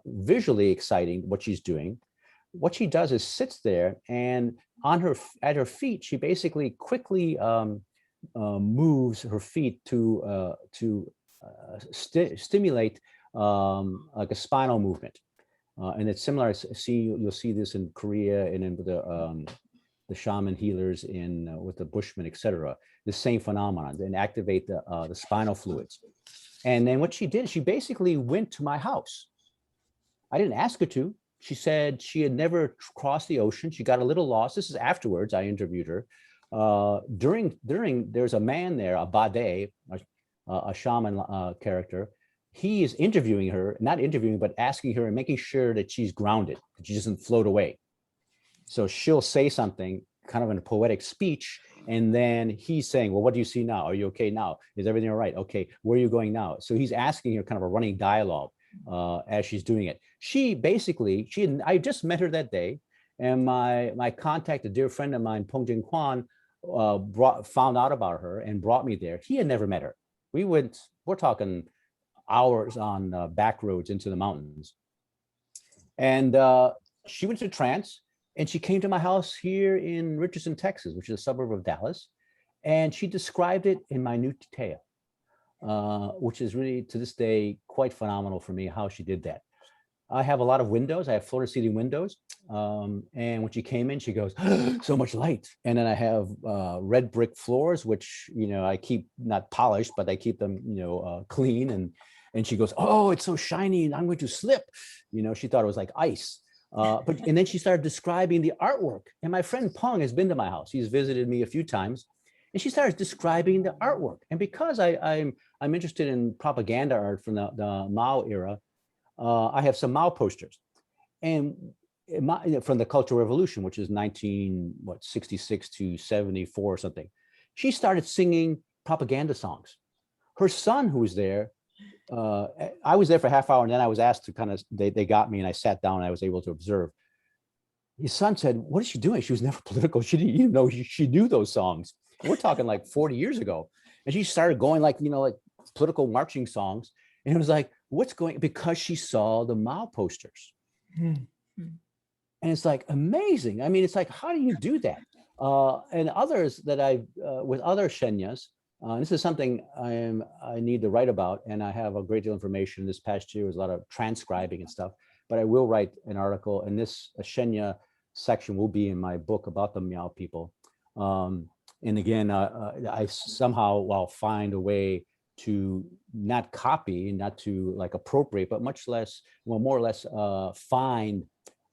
visually exciting what she's doing. What she does is sits there, and at her feet, she basically quickly moves her feet to stimulate like a spinal movement. And it's similar. You'll see this in Korea and in the shaman healers in with the Bushmen, etc. The same phenomenon, and activate the spinal fluids. And then what she did, she basically went to my house. I didn't ask her to. She said she had never crossed the ocean. She got a little lost. This is afterwards. I interviewed her. During there's a man there, a bade, a shaman character. He is interviewing her, not interviewing, but asking her and making sure that she's grounded, that she doesn't float away. So she'll say something kind of in a poetic speech, and then he's saying, well, what do you see now? Are you okay now? Is everything all right? Okay, where are you going now? So he's asking her kind of a running dialogue as she's doing it. I just met her that day, and my contact, a dear friend of mine, Peng Jin Kwan, found out about her and brought me there. He had never met her. We're talking hours on back roads into the mountains. And she went to trance, and she came to my house here in Richardson, Texas, which is a suburb of Dallas. And she described it in minute detail, which is really, to this day, quite phenomenal for me, how she did that. I have a lot of windows. I have floor to ceiling windows. And when she came in, she goes, so much light. And then I have red brick floors, which, I keep not polished, but I keep them, clean. And she goes, oh, it's so shiny and I'm going to slip. She thought it was like ice. And then she started describing the artwork. And my friend Peng has been to my house. He's visited me a few times. And she started describing the artwork. And because I'm interested in propaganda art from the Mao era, I have some Mao posters. And from the Cultural Revolution, which is 1966 to 74 or something. She started singing propaganda songs. Her son, who was there, I was there for a half hour, and then I was asked to they got me, and I sat down and I was able to observe. His son said, what is she doing? She was never political. She didn't even know she knew those songs. We're talking like 40 years ago. And she started going like political marching songs. And it was like, because she saw the Mao posters. And it's like amazing. I mean, it's like, how do you do that? And others that with other Shenyas, this is something I need to write about, and I have a great deal of information. This past year was a lot of transcribing and stuff, but I will write an article, and this Shenya section will be in my book about the Miao people. And again, I somehow will find a way to not copy, not to like appropriate, but more or less find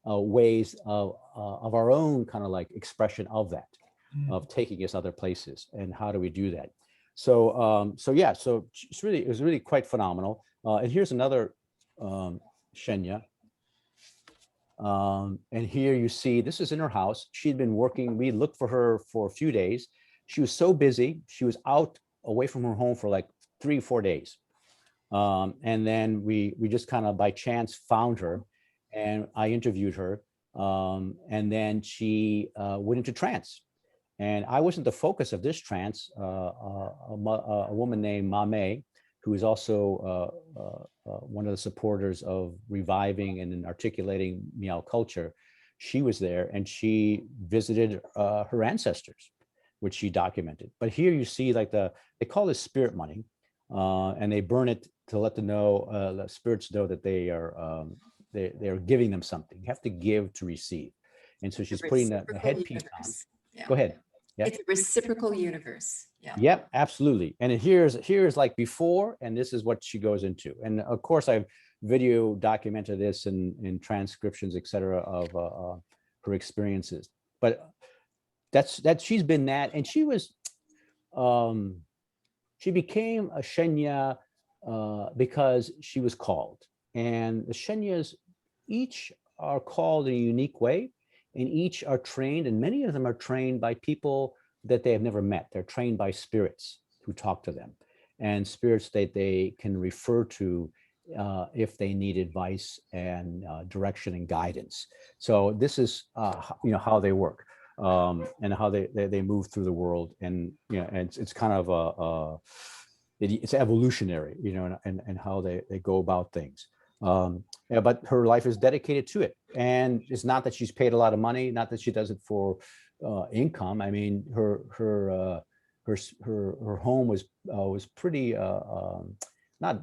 ways of our own kind of like expression of that, of taking us other places, and how do we do that? So yeah, so it was really quite phenomenal. And here's another Shenya. And here you see, this is in her house. She'd been working. We looked for her for a few days. She was so busy. She was out away from her home for like 3 or 4 days. And then we just kind of by chance found her, and I interviewed her. And then she went into trance. And I wasn't the focus of this trance. A woman named Mame, who is also one of the supporters of reviving and articulating Miao culture, she was there, and she visited her ancestors, which she documented. But here you see like they call this spirit money, and they burn it to let the spirits know that they're giving them something. You have to give to receive. And so she's putting the headpiece on. Yeah. Go ahead. Yeah. It's a reciprocal universe. Yeah. Yep, absolutely. And here's like before, and this is what she goes into. And of course, I've video documented this in transcriptions, etc., of her experiences. But that's she's been that, and she was she became a Shenya because she was called. And the Shenyas each are called in a unique way, and each are trained, and many of them are trained by people that they have never met. They're trained by spirits who talk to them, and spirits that they can refer to if they need advice and direction and guidance. So this is how they work, and how they move through the world, and and it's kind of it's evolutionary, and how they go about things. But her life is dedicated to it, and it's not that she's paid a lot of money, not that she does it for income. I mean, her home was pretty not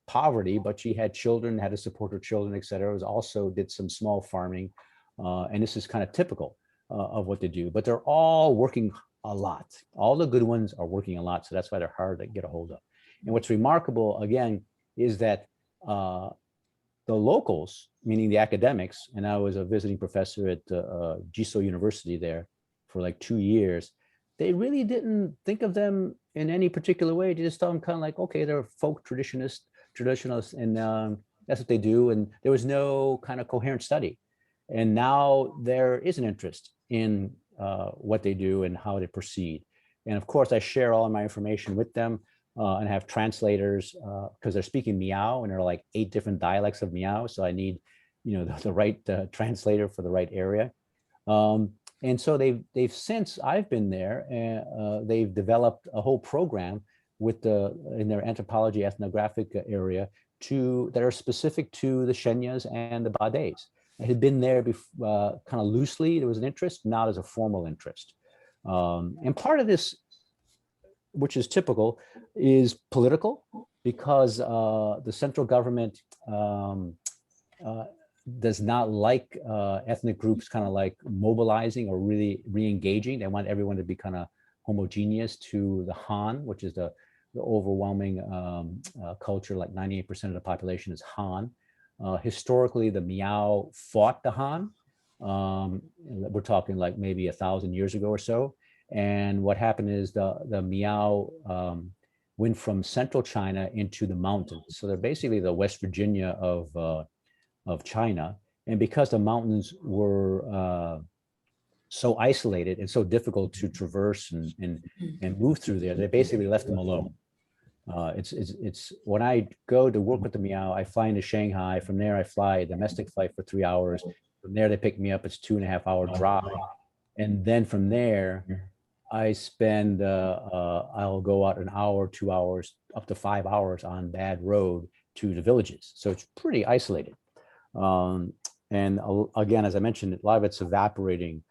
poverty, but she had children, had to support her children, et cetera. It was also did some small farming. And this is kind of typical of what they do, but they're all working a lot. All the good ones are working a lot. So that's why they're hard to get a hold of. And what's remarkable, again, is that the locals, meaning the academics, and I was a visiting professor at Jiso University there for like 2 years, they really didn't think of them in any particular way. They just thought them kind of like, okay, they're folk traditionalists, and that's what they do. And there was no kind of coherent study. And now there is an interest in what they do and how they proceed. And of course, I share all of my information with them and have translators because they're speaking Miao, and there are like 8 different dialects of Miao. So I need, the right translator for the right area. And so they've since I've been there, they've developed a whole program in their anthropology ethnographic area that are specific to the Shenyas and the Bades. I had been there before, kind of loosely. There was an interest, not as a formal interest. And part of this, which is typical, is political, because the central government does not like ethnic groups kind of like mobilizing or really re-engaging. They want everyone to be kind of homogeneous to the Han, which is the overwhelming culture. Like 98% of the population is Han. Historically, the Miao fought the Han. We're talking like maybe 1,000 years ago or so. And what happened is the Miao went from central China into the mountains. So they're basically the West Virginia of China. And because the mountains were so isolated and so difficult to traverse and move through there, they basically left them alone. It's when I go to work with the Miao, I fly into Shanghai. From there, I fly a domestic flight for 3 hours. From there, they pick me up. It's 2.5-hour drive. And then from there, I spend, I'll go out an hour, 2 hours, up to 5 hours on bad road to the villages. So it's pretty isolated. And again, as I mentioned, a lot of it's evaporating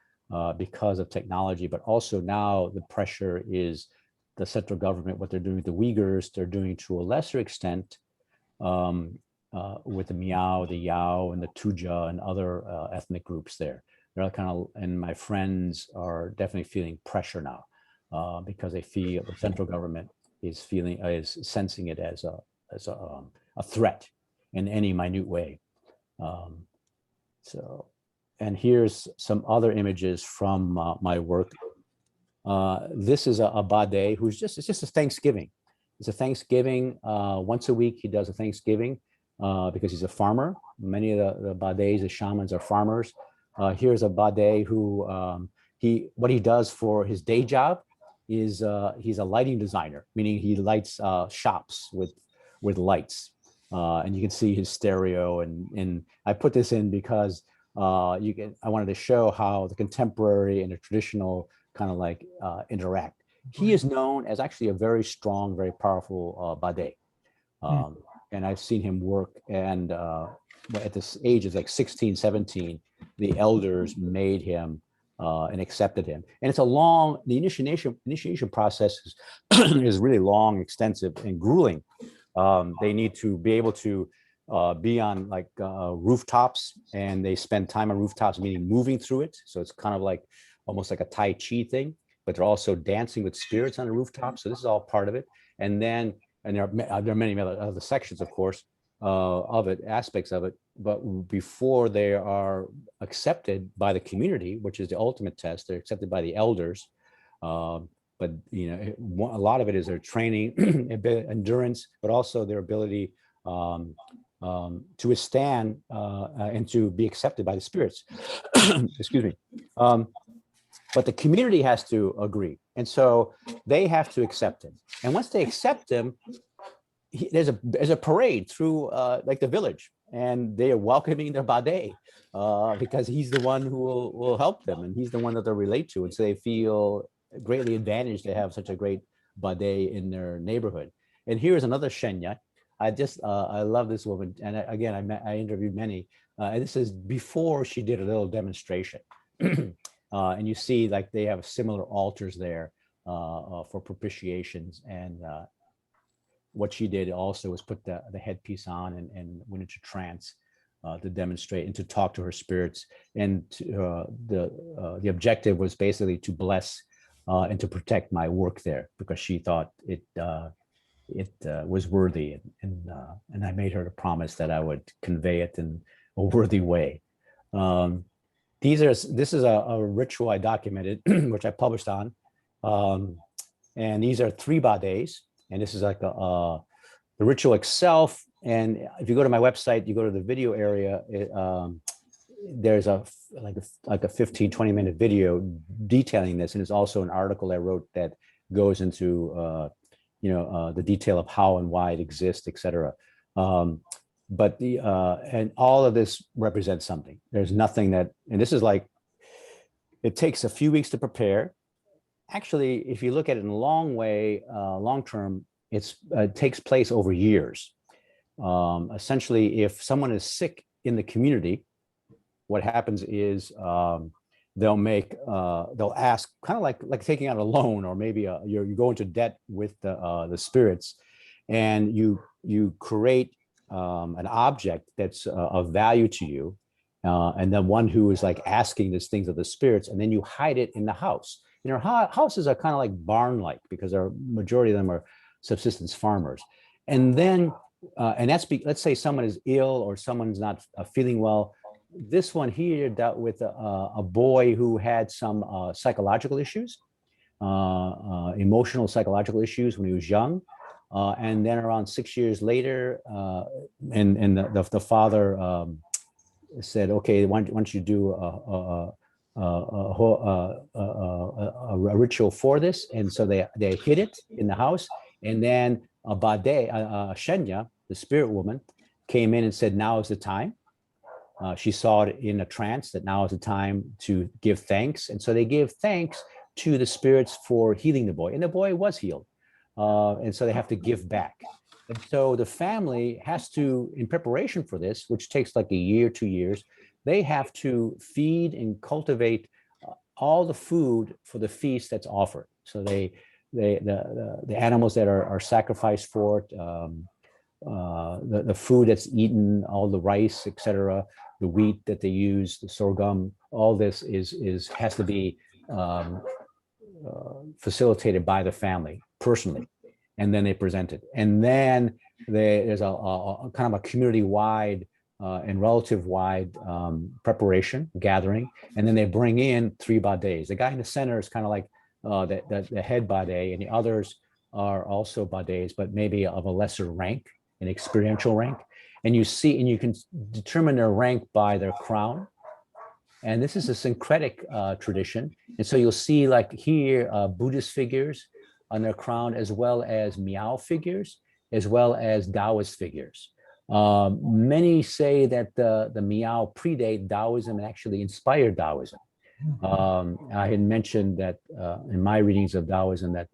because of technology, but also now the pressure is the central government, what they're doing with the Uyghurs, they're doing to a lesser extent with the Miao, the Yao, and the Tuja and other ethnic groups there. They're kind of, and my friends are definitely feeling pressure now because they feel the central government is sensing it as a threat in any minute way. And here's some other images from my work. This is a Bade who's it's just a Thanksgiving. It's a Thanksgiving. Once a week, he does a Thanksgiving because he's a farmer. Many of the Bades, the shamans, are farmers. Here's a Bade who what he does for his day job is he's a lighting designer, meaning he lights shops with lights. And you can see his stereo. And I put this in because I wanted to show how the contemporary and the traditional kind of like interact. He is known as actually a very strong, very powerful Bade. And I've seen him work. And at this age of like 16, 17, the elders made him and accepted him. And it's the initiation process is really long, extensive, and grueling. They need to be able to be on like rooftops, and they spend time on rooftops, meaning moving through it. So it's kind of like almost like a Tai Chi thing, but they're also dancing with spirits on the rooftop. So this is all part of it. And then, and there are many other sections, of course, of it, aspects of it. But before they are accepted by the community, which is the ultimate test, they're accepted by the elders. But a lot of it is their training, endurance, but also their ability to withstand and to be accepted by the spirits. Excuse me. But the community has to agree, and so they have to accept him. And once they accept him, there's a parade through like the village, and they are welcoming their Bade because he's the one who will help them, and he's the one that they relate to, and so they feel greatly advantaged to have such a great Bade in their neighborhood. And here's another Shenya. I love this woman, and again, I interviewed many. And this is before she did a little demonstration. And you see, like, they have similar altars there for propitiations, and what she did also was put the headpiece on and went into trance to demonstrate and to talk to her spirits. And the objective was basically to bless and to protect my work there, because she thought it was worthy, and I made her to promise that I would convey it in a worthy way. This is a ritual I documented, which I published on, and these are 3 days, and this is like the ritual itself. And if you go to my website, you go to the video area, there's like a 15-20 minute video detailing this, and it's also an article I wrote that goes into the detail of how and why it exists, etc. But and all of this represents something. There's nothing that, and this is like, it takes a few weeks to prepare. Actually, if you look at it in a long term, it takes place over years. Essentially, if someone is sick in the community, what happens is they'll ask, kind of like taking out a loan, or maybe you go into debt with the spirits, and you create an object that's of value to you, and then one who is like asking these things of the spirits, and then you hide it in the house. Houses are kind of like barn-like, because our majority of them are subsistence farmers. And then and let's say someone is ill or someone's not feeling well. This one here dealt with a boy who had some psychological issues, emotional psychological issues when he was young. And then around 6 years later, and the father said, okay, why don't you do a ritual for this? And so they hid it in the house. And then Shenya, the spirit woman, came in and said, now is the time. She saw it in a trance that now is the time to give thanks. And so they gave thanks to the spirits for healing the boy. And the boy was healed. And so they have to give back. And so the family has to, in preparation for this, which takes like a year, 2 years, they have to feed and cultivate all the food for the feast that's offered. So the animals that are sacrificed for it, the food that's eaten, all the rice, etc., the wheat that they use, the sorghum, all this has to be facilitated by the family personally, and then they present it. And then there's a kind of a community-wide and relative-wide preparation, gathering, and then they bring in 3 days. The guy in the center is kind of like the head bade, and the others are also bades, but maybe of a lesser rank, an experiential rank. And you can determine their rank by their crown. And this is a syncretic tradition. And so you'll see, like here, Buddhist figures on their crown, as well as Miao figures, as well as Taoist figures. Many say that the Miao predate Taoism and actually inspired Taoism. I had mentioned that in my readings of Taoism that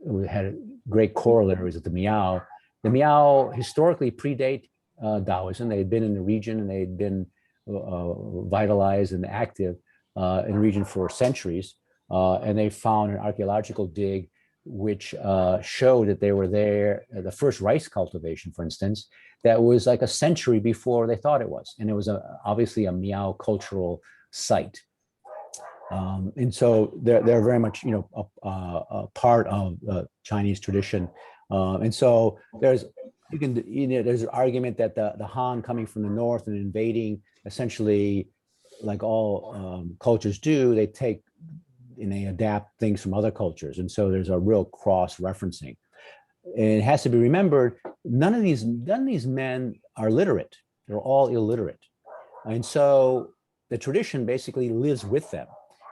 we had great corollaries of the Miao. The Miao historically predate Taoism. They had been in the region, and they had been vitalized and active in the region for centuries. And they found an archaeological dig which showed that they were there, the first rice cultivation, for instance, that was like a century before they thought it was. And it was obviously a Miao cultural site. And so they're very much, a part of Chinese tradition. And so there's an argument that the Han coming from the north and invading, essentially, like all cultures do, they take and they adapt things from other cultures. And so there's a real cross-referencing. And it has to be remembered, none of these men are literate. They're all illiterate. And so the tradition basically lives with them.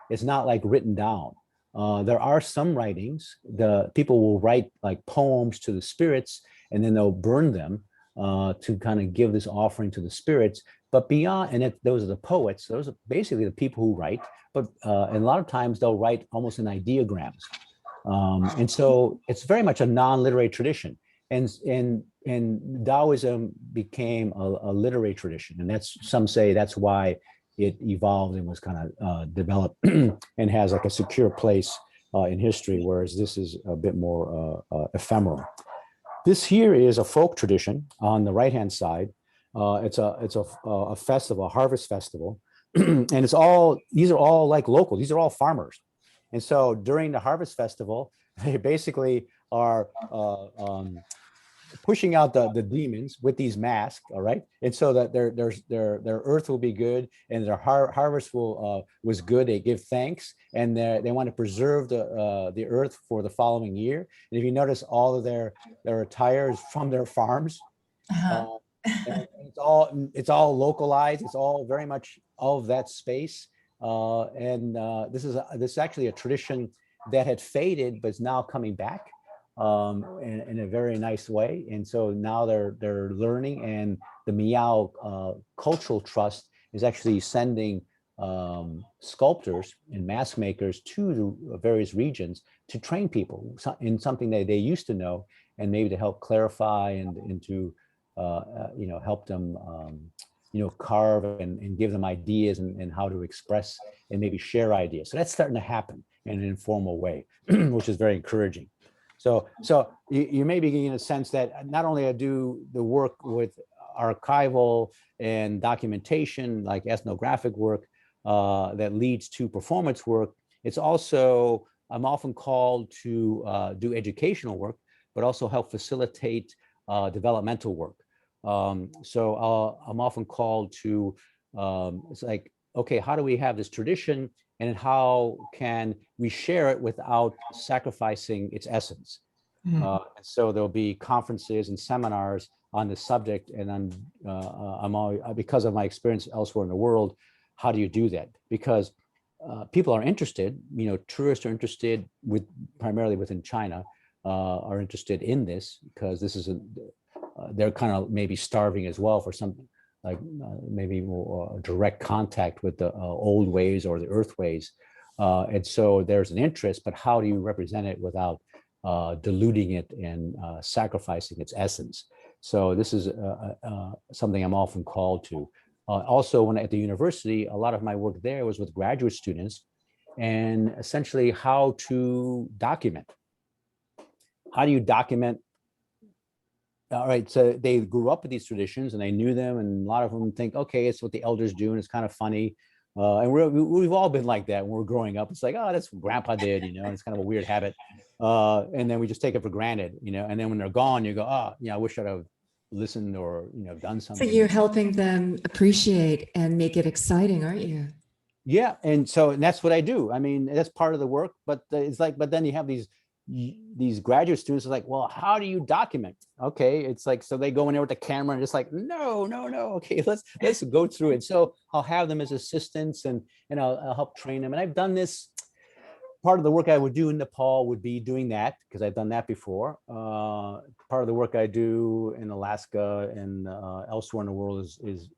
It's not like written down. There are some writings. The people will write like poems to the spirits, and then they'll burn them to kind of give this offering to the spirits. But beyond, and those are the poets. Those are basically the people who write. But and a lot of times they'll write almost in ideograms. And so it's very much a non-literary tradition. And Taoism became a literary tradition. And some say that's why it evolved and was kind of developed and has like a secure place in history, whereas this is a bit more ephemeral. This here is a folk tradition on the right-hand side. It's a festival, a harvest festival, and these are all like local. These are all farmers, and so during the harvest festival, they basically are pushing out the demons with these masks, all right, and so that their earth will be good and their harvest was good. They give thanks, and they want to preserve the earth for the following year. And if you notice, all of their attire is from their farms. And it's all localized. It's all very much all of that space. This is actually a tradition that had faded, but is now coming back in a very nice way. And so now they're learning, and the Miao Cultural Trust is actually sending sculptors and mask makers to the various regions to train people in something that they used to know, and maybe to help clarify and to help them carve and give them ideas and how to express and maybe share ideas. So that's starting to happen in an informal way, which is very encouraging. So you may be getting a sense that not only I do the work with archival and documentation, like ethnographic work that leads to performance work, it's also, I'm often called to do educational work, but also help facilitate developmental work. So I'm often called to, it's like, okay, how do we have this tradition, and how can we share it without sacrificing its essence? So there'll be conferences and seminars on the subject, and I'm always, because of my experience elsewhere in the world, how do you do that? Because people are interested, tourists are interested, primarily within China, are interested in this, because this is they're kind of maybe starving as well for something like maybe more direct contact with the old ways or the earth ways. And so there's an interest, but how do you represent it without diluting it and sacrificing its essence? So this is something I'm often called to. Also, when at the university, a lot of my work there was with graduate students, and essentially how to document. How do you document? All right, so they grew up with these traditions and they knew them, and a lot of them think, okay, it's what the elders do and it's kind of funny. And we've all been like that when we're growing up. It's like, oh, that's what grandpa did, and it's kind of a weird habit. And then we just take it for granted, and then when they're gone, you go, oh, I wish I'd have listened or, done something. So you're helping them appreciate and make it exciting, aren't you? Yeah, and that's what I do. I mean, that's part of the work, but it's like, but then you have these graduate students are like, well, how do you document? Okay, it's like, so they go in there with the camera and just like, no, okay, let's go through it. So I'll have them as assistants, and I'll help train them. And I've done this. Part of the work I would do in Nepal would be doing that, because I've done that before. Part of the work I do in Alaska and elsewhere in the world is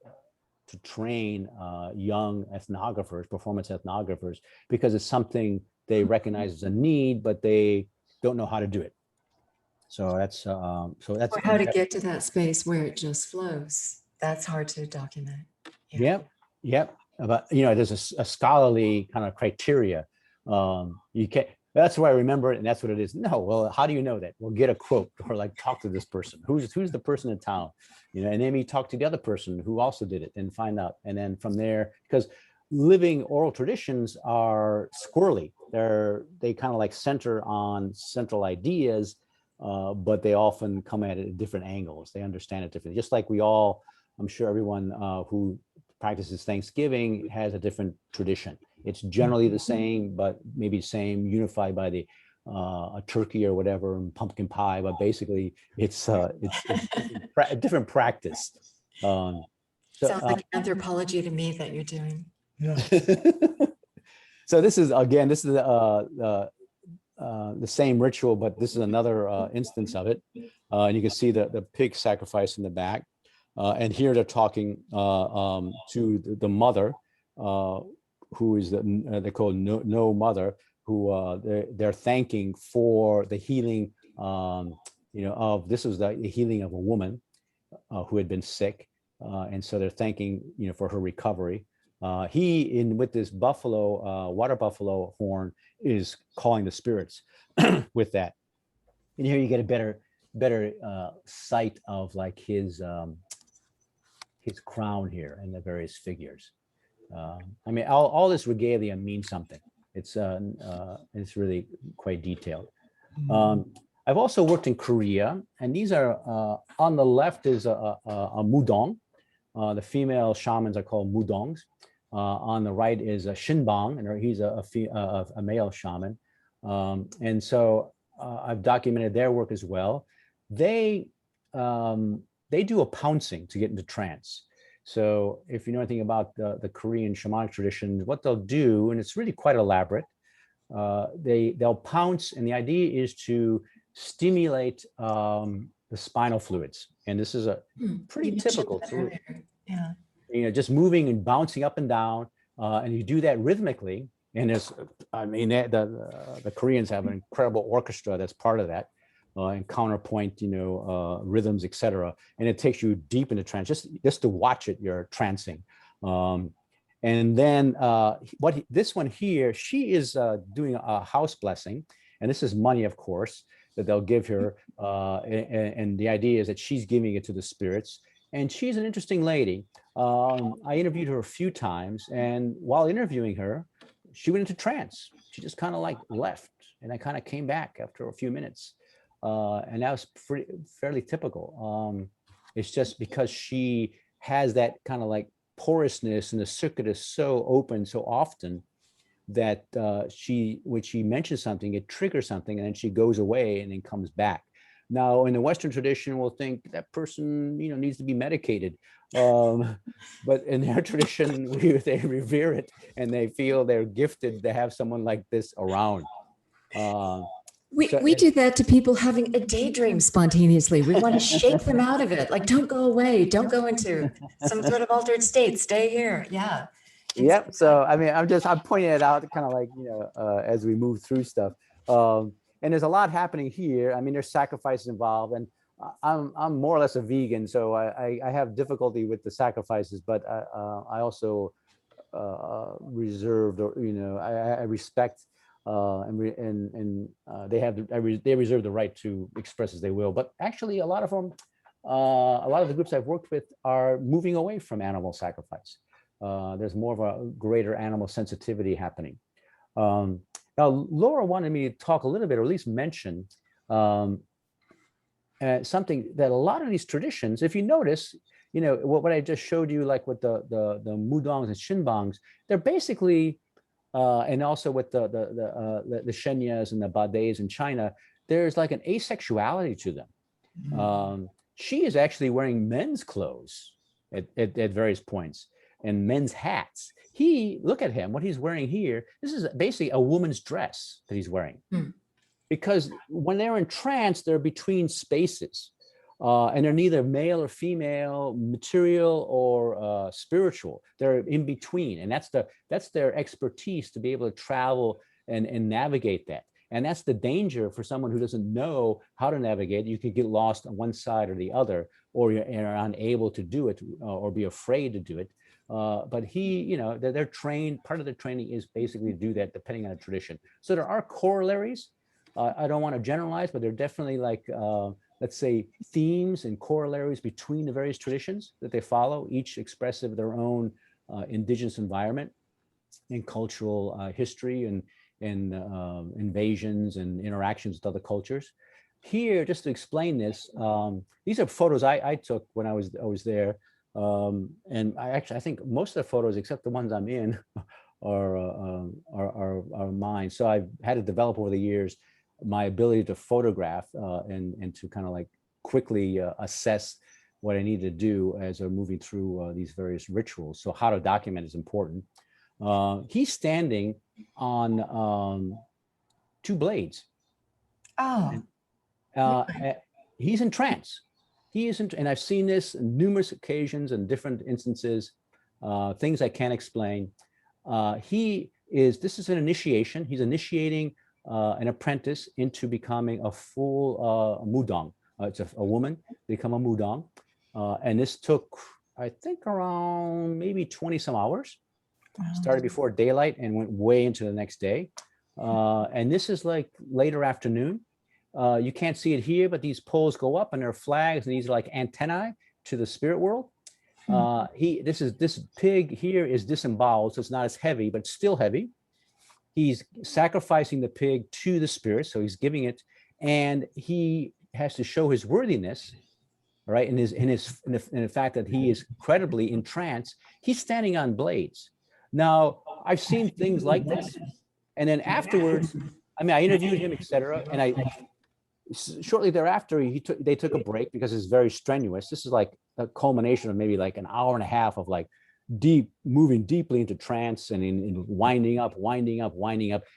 to train young ethnographers, performance ethnographers, because it's something they recognize as a need, but they don't know how to do it. So that's Or how to get to that space where it just flows. That's hard to document. Yep. But there's a scholarly kind of criteria. You can't. That's why I remember it, and that's what it is. No, well, how do you know that? Well, get a quote, or like talk to this person. Who's the person in town? And then maybe talk to the other person who also did it and find out. And then from there, because living oral traditions are squirrely. They kind of like center on central ideas, but they often come at it at different angles. They understand it differently. Just like we all, I'm sure everyone who practices Thanksgiving has a different tradition. It's generally the same, but maybe same unified by the a turkey or whatever, and pumpkin pie. But basically, it's a different practice. Sounds like anthropology to me that you're doing. Yeah. So this is the same ritual, but this is another instance of it. And you can see the pig sacrifice in the back. And here they're talking to the mother, who is they call no mother, who they're thanking for the healing. This was the healing of a woman who had been sick, and so they're thanking for her recovery. He, in with this buffalo, water buffalo horn, is calling the spirits with that. And here you get a better sight of like his crown here and the various figures. I mean, all this regalia means something. It's really quite detailed. I've also worked in Korea, and these are on the left is a mudong. The female shamans are called mudongs. On the right is a shinbang, and he's a male shaman. And so I've documented their work as well. They do a pouncing to get into trance. So if you know anything about the Korean shamanic tradition, what they'll do, and it's really quite elaborate, they'll pounce, and the idea is to stimulate the spinal fluids. And this is a pretty typical. Yeah. You know, just moving and bouncing up and down, and you do that rhythmically. And there's, I mean, the Koreans have an incredible orchestra that's part of that, and counterpoint, you know, rhythms, etc. And it takes you deep into trance. Just to watch it, you're trancing. And then this one here, she is doing a house blessing, and this is money, of course, that they'll give her. And the idea is that she's giving it to the spirits. And she's an interesting lady. I interviewed her a few times, and while interviewing her, she went into trance. She just kind of like left, and I kind of came back after a few minutes. And that was fairly typical. It's just because she has that kind of like porousness, and the circuit is so open so often that when she mentions something, it triggers something, and then she goes away and then comes back. Now, in the Western tradition, we'll think that person, you know, needs to be medicated. But in their tradition, they revere it, and they feel they're gifted to have someone like this around. We do that to people having a daydream spontaneously. We want to shake them out of it. Like, don't go away. Don't go into some sort of altered state. Stay here. Yeah. Yep. So, I mean, I'm pointing it out kind of like, you know, as we move through stuff. And there's a lot happening here. I mean, there's sacrifices involved, and I'm more or less a vegan, so I have difficulty with the sacrifices, but I also reserved, or, you know, I respect, and they reserve the right to express as they will. But actually, a lot of them, a lot of the groups I've worked with are moving away from animal sacrifice. There's more of a greater animal sensitivity happening. Now, Laura wanted me to talk a little bit, or at least mention something that a lot of these traditions, if you notice, you know, what I just showed you, like with the mudongs and shinbangs, they're basically, and also with the Shenyas and the Bades in China, there's like an asexuality to them. She is actually wearing men's clothes at various points, and men's hats. Look at him, what he's wearing here. This is basically a woman's dress that he's wearing. Because when they're in trance, they're between spaces, and they're neither male or female, material or spiritual. They're in between, and that's their expertise, to be able to travel and navigate that. And that's the danger for someone who doesn't know how to navigate. You could get lost on one side or the other, or you're unable to do it, or be afraid to do it. But you know, they're trained. Part of their training is basically to do that, depending on the tradition. So there are corollaries. I don't want to generalize, but they're definitely like, let's say, themes and corollaries between the various traditions that they follow, each expressive of their own indigenous environment and cultural history and invasions and interactions with other cultures. Here, just to explain this, these are photos I took when I was there. And I think most of the photos, except the ones I'm in, are mine. So I've had to develop over the years my ability to photograph and to kind of like quickly assess what I need to do as I'm moving through these various rituals. So how to document is important. He's standing on 2 blades. Oh. He's in trance. He isn't, and I've seen this on numerous occasions and different instances, things I can't explain. This is an initiation. He's initiating an apprentice into becoming a full mudong. It's a woman become a mudong. And this took, I think, around maybe 20 some hours. Started before daylight and went way into the next day. And this is like later afternoon. You can't see it here, but these poles go up and there are flags, and these are like antennae to the spirit world. This pig here is disemboweled, so it's not as heavy, but it's still heavy. He's sacrificing the pig to the spirit, so he's giving it, and he has to show his worthiness, right? In the fact that he is credibly in trance. He's standing on blades. Now, I've seen things like this, and then afterwards, I mean, I interviewed him, etc., and shortly thereafter, they took a break because it's very strenuous. This is like a culmination of maybe like an hour and a half of like moving deeply into trance and in winding up, and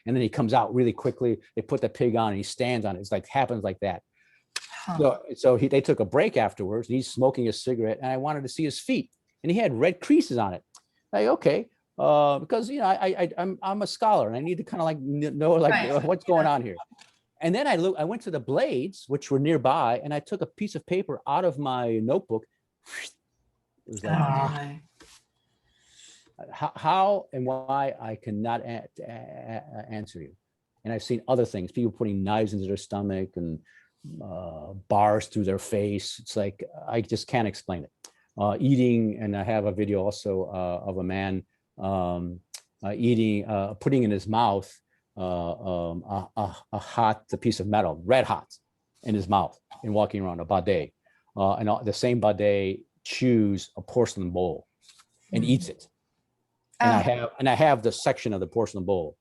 then he comes out really quickly. They put the pig on and he stands on it. It's like happens like that. So they took a break afterwards. And he's smoking a cigarette, and I wanted to see his feet, and he had red creases on it. Like, okay, because I'm a scholar and I need to kind of like know like what's going on here. And then I went to the blades, which were nearby, and I took a piece of paper out of my notebook. It was like, how and why I cannot answer you. And I've seen other things, people putting knives into their stomach and bars through their face. It's like, I just can't explain it. Eating, and I have a video also of a man eating, putting in his mouth a piece of metal, red hot, in his mouth, and walking around a bidet. And the same bidet chews a porcelain bowl and eats it. And I have the section of the porcelain bowl,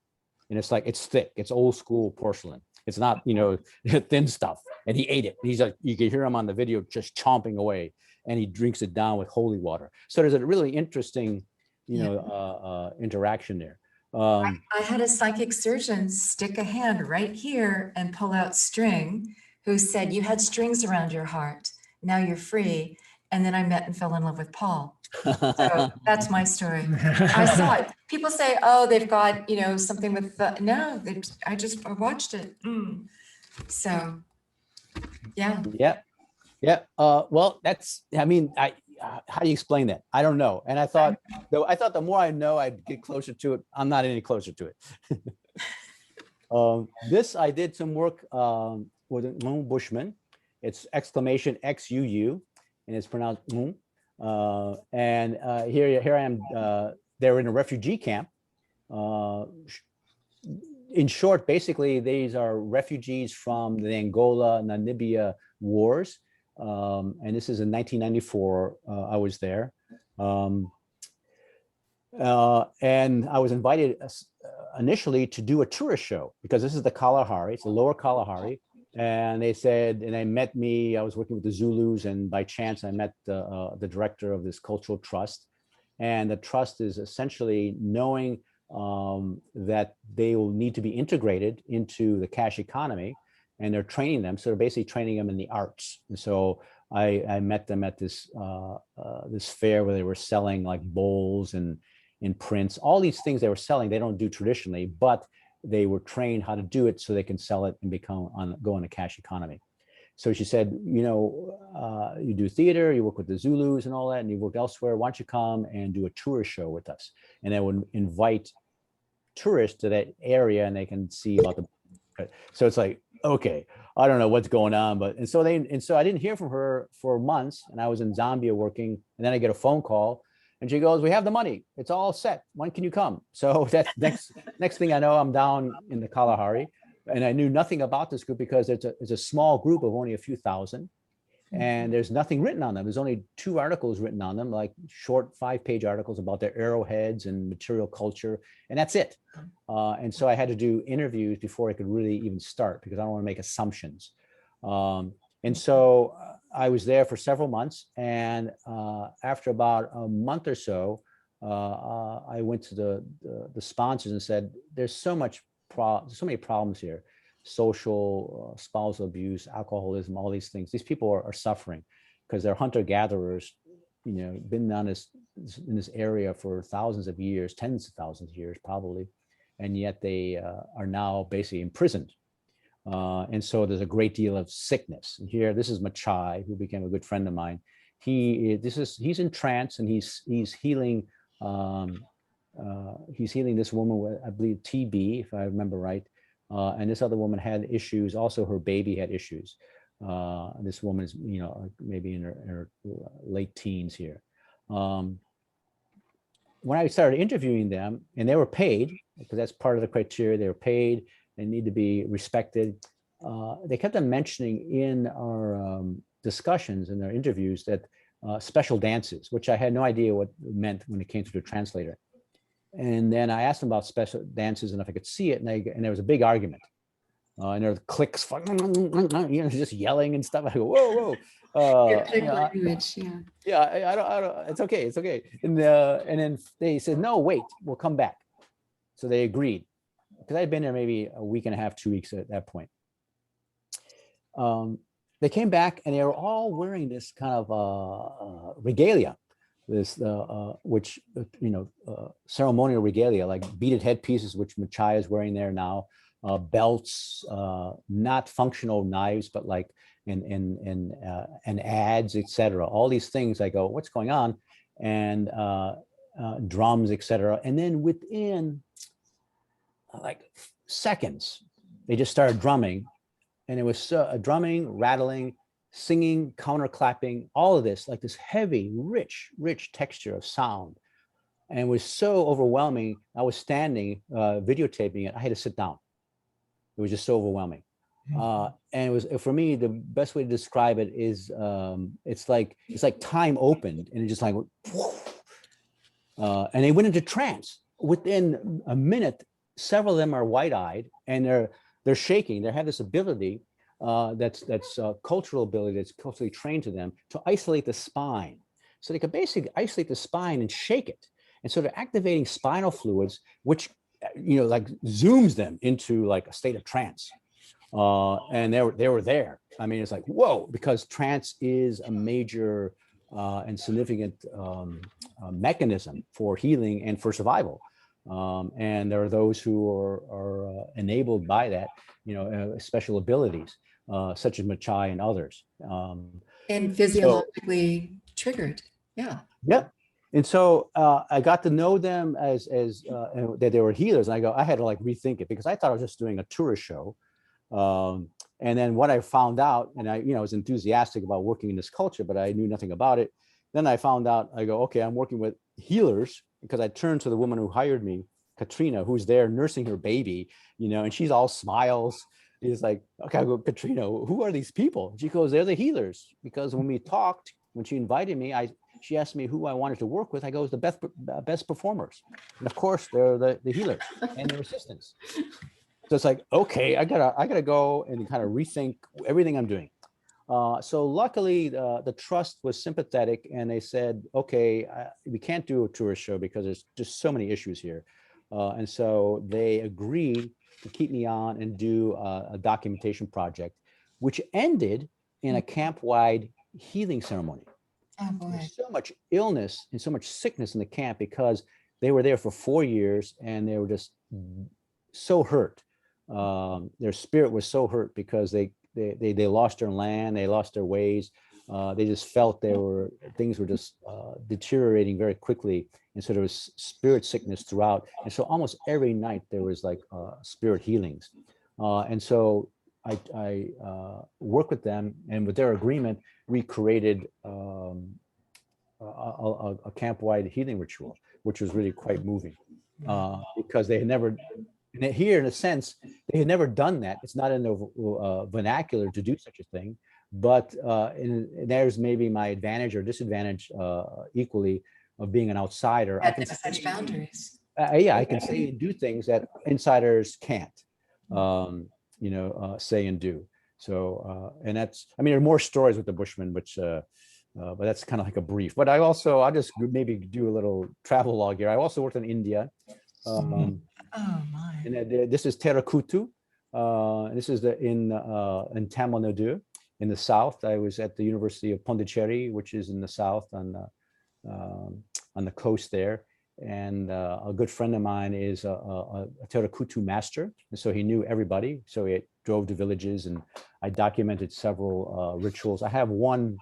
and it's like, it's thick, it's old school porcelain. It's not, thin stuff. And he ate it. He's like, you can hear him on the video just chomping away, and he drinks it down with holy water. So there's a really interesting, interaction there. I had a psychic surgeon stick a hand right here and pull out string, who said, you had strings around your heart. Now you're free. And then I met and fell in love with Paul. So that's my story. I saw it. People say, oh, they've got, something with no, I watched it. So, yeah. Yeah. Well, that's, I mean, how do you explain that? I don't know. And I thought the more I know, I'd get closer to it. I'm not any closer to it. I did some work with Moon Bushman. It's exclamation XUU, and it's pronounced Moon. And here I am. They're in a refugee camp. In short, basically, these are refugees from the Angola, Namibia wars. And this is in 1994. I was there. And I was invited initially to do a tourist show, because this is the Kalahari, it's the lower Kalahari. And they said, and they met me, I was working with the Zulus, and by chance I met the director of this cultural trust. And the trust is essentially knowing that they will need to be integrated into the cash economy, and they're training them. So they're basically training them in the arts. And so I met them at this this fair where they were selling like bowls and prints, all these things they were selling, they don't do traditionally, but they were trained how to do it so they can sell it and go in a cash economy. So she said, you do theater, you work with the Zulus and all that, and you work elsewhere. Why don't you come and do a tourist show with us? And I would invite tourists to that area, and they can see about the. So it's like, okay, I don't know what's going on, and so I didn't hear from her for months, and I was in Zambia working, and then I get a phone call, and she goes, "We have the money, it's all set. When can you come?" So that's next thing I know, I'm down in the Kalahari, and I knew nothing about this group because it's a small group of only a few thousand, and there's nothing written on them. There's only 2 articles written on them, like short 5-page articles about their arrowheads and material culture, and that's it. And so I had to do interviews before I could really even start, because I don't want to make assumptions. And so I was there for several months, and after about a month or so, I went to the sponsors and said, "There's so many problems here: social, spousal abuse, alcoholism, all these things. These people are suffering because they're hunter-gatherers, been in this area for thousands of years, tens of thousands of years probably, and yet they are now basically imprisoned. And so there's a great deal of sickness. And here, this is Machai, who became a good friend of mine. He's in trance, and he's healing he's healing this woman with, I believe, TB, if I remember right. And this other woman had issues. Also, her baby had issues. This woman is, maybe in her late teens here. When I started interviewing them, and they were paid, because that's part of the criteria, they were paid, they need to be respected. They kept on mentioning in our discussions and their interviews that special dances, which I had no idea what it meant when it came to the translator. And then I asked them about special dances and if I could see it, and there was a big argument. And there were clicks, just yelling and stuff. I go, whoa, whoa. Language, yeah. Yeah, I don't. It's okay. And then they said, no, wait, we'll come back. So they agreed, because I'd been there maybe a week and a half, 2 weeks at that point. They came back and they were all wearing this kind of regalia, this which ceremonial regalia, like beaded headpieces, which Machai is wearing there now, belts, not functional knives, but like and ads, etc. All these things. I go, what's going on? And drums, etc. And then within like seconds, they just started drumming, and it was drumming, rattling, singing, counterclapping, all of this, like this heavy, rich texture of sound. And it was so overwhelming. I was standing, videotaping it. I had to sit down. It was just so overwhelming. And it was, for me, the best way to describe it is it's like time opened, and it just like, and they went into trance. Within a minute, several of them are wide-eyed, and they're shaking. They have this ability that's cultural ability that's culturally trained to them to isolate the spine. So they could basically isolate the spine and shake it. And so they're activating spinal fluids, which like zooms them into like a state of trance. And they were there. I mean, it's like, whoa, because trance is a major and significant mechanism for healing and for survival. And there are those who are enabled by that, special abilities, such as Machai and others. And physiologically triggered. Yeah. Yep. And so I got to know them as that they were healers. And I had to like rethink it, because I thought I was just doing a tourist show. And then what I found out, and I was enthusiastic about working in this culture, but I knew nothing about it. Then I found out, I go, okay, I'm working with healers, because I turned to the woman who hired me, Katrina, who's there nursing her baby, and she's all smiles. It's like, okay, I go, Katrina, who are these people? She goes, they're the healers. Because when we talked, when she invited me, she asked me who I wanted to work with. I go, it's the best performers. And of course, they're the healers and their assistants. So it's like, okay, I gotta go and kind of rethink everything I'm doing. So luckily, the trust was sympathetic, and they said, okay, we can't do a tourist show because there's just so many issues here. And so they agreed to keep me on and do a documentation project, which ended in a camp-wide healing ceremony. Oh boy. There's so much illness and so much sickness in the camp, because they were there for 4 years and they were just so hurt. Their spirit was so hurt because they lost their land, they lost their ways. They just felt things were just deteriorating very quickly. And so there was spirit sickness throughout. And so almost every night there was like spirit healings. And so I worked with them, and with their agreement, we created a camp-wide healing ritual, which was really quite moving, because they had never, here in a sense, they had never done that. It's not in the vernacular to do such a thing, but there's maybe my advantage or disadvantage equally of being an outsider. I can such boundaries. I can say and do things that insiders can't, say and do. So, and that's, there are more stories with the Bushmen, which, but that's kind of like a brief. But I'll just maybe do a little travel log here. I also worked in India. Oh my! And this is Terakutu. This is in Tamil Nadu, in the south. I was at the University of Pondicherry, which is in the south on the coast there. And a good friend of mine is a Terakutu master, and so he knew everybody. So he drove to villages, and I documented several rituals. I have one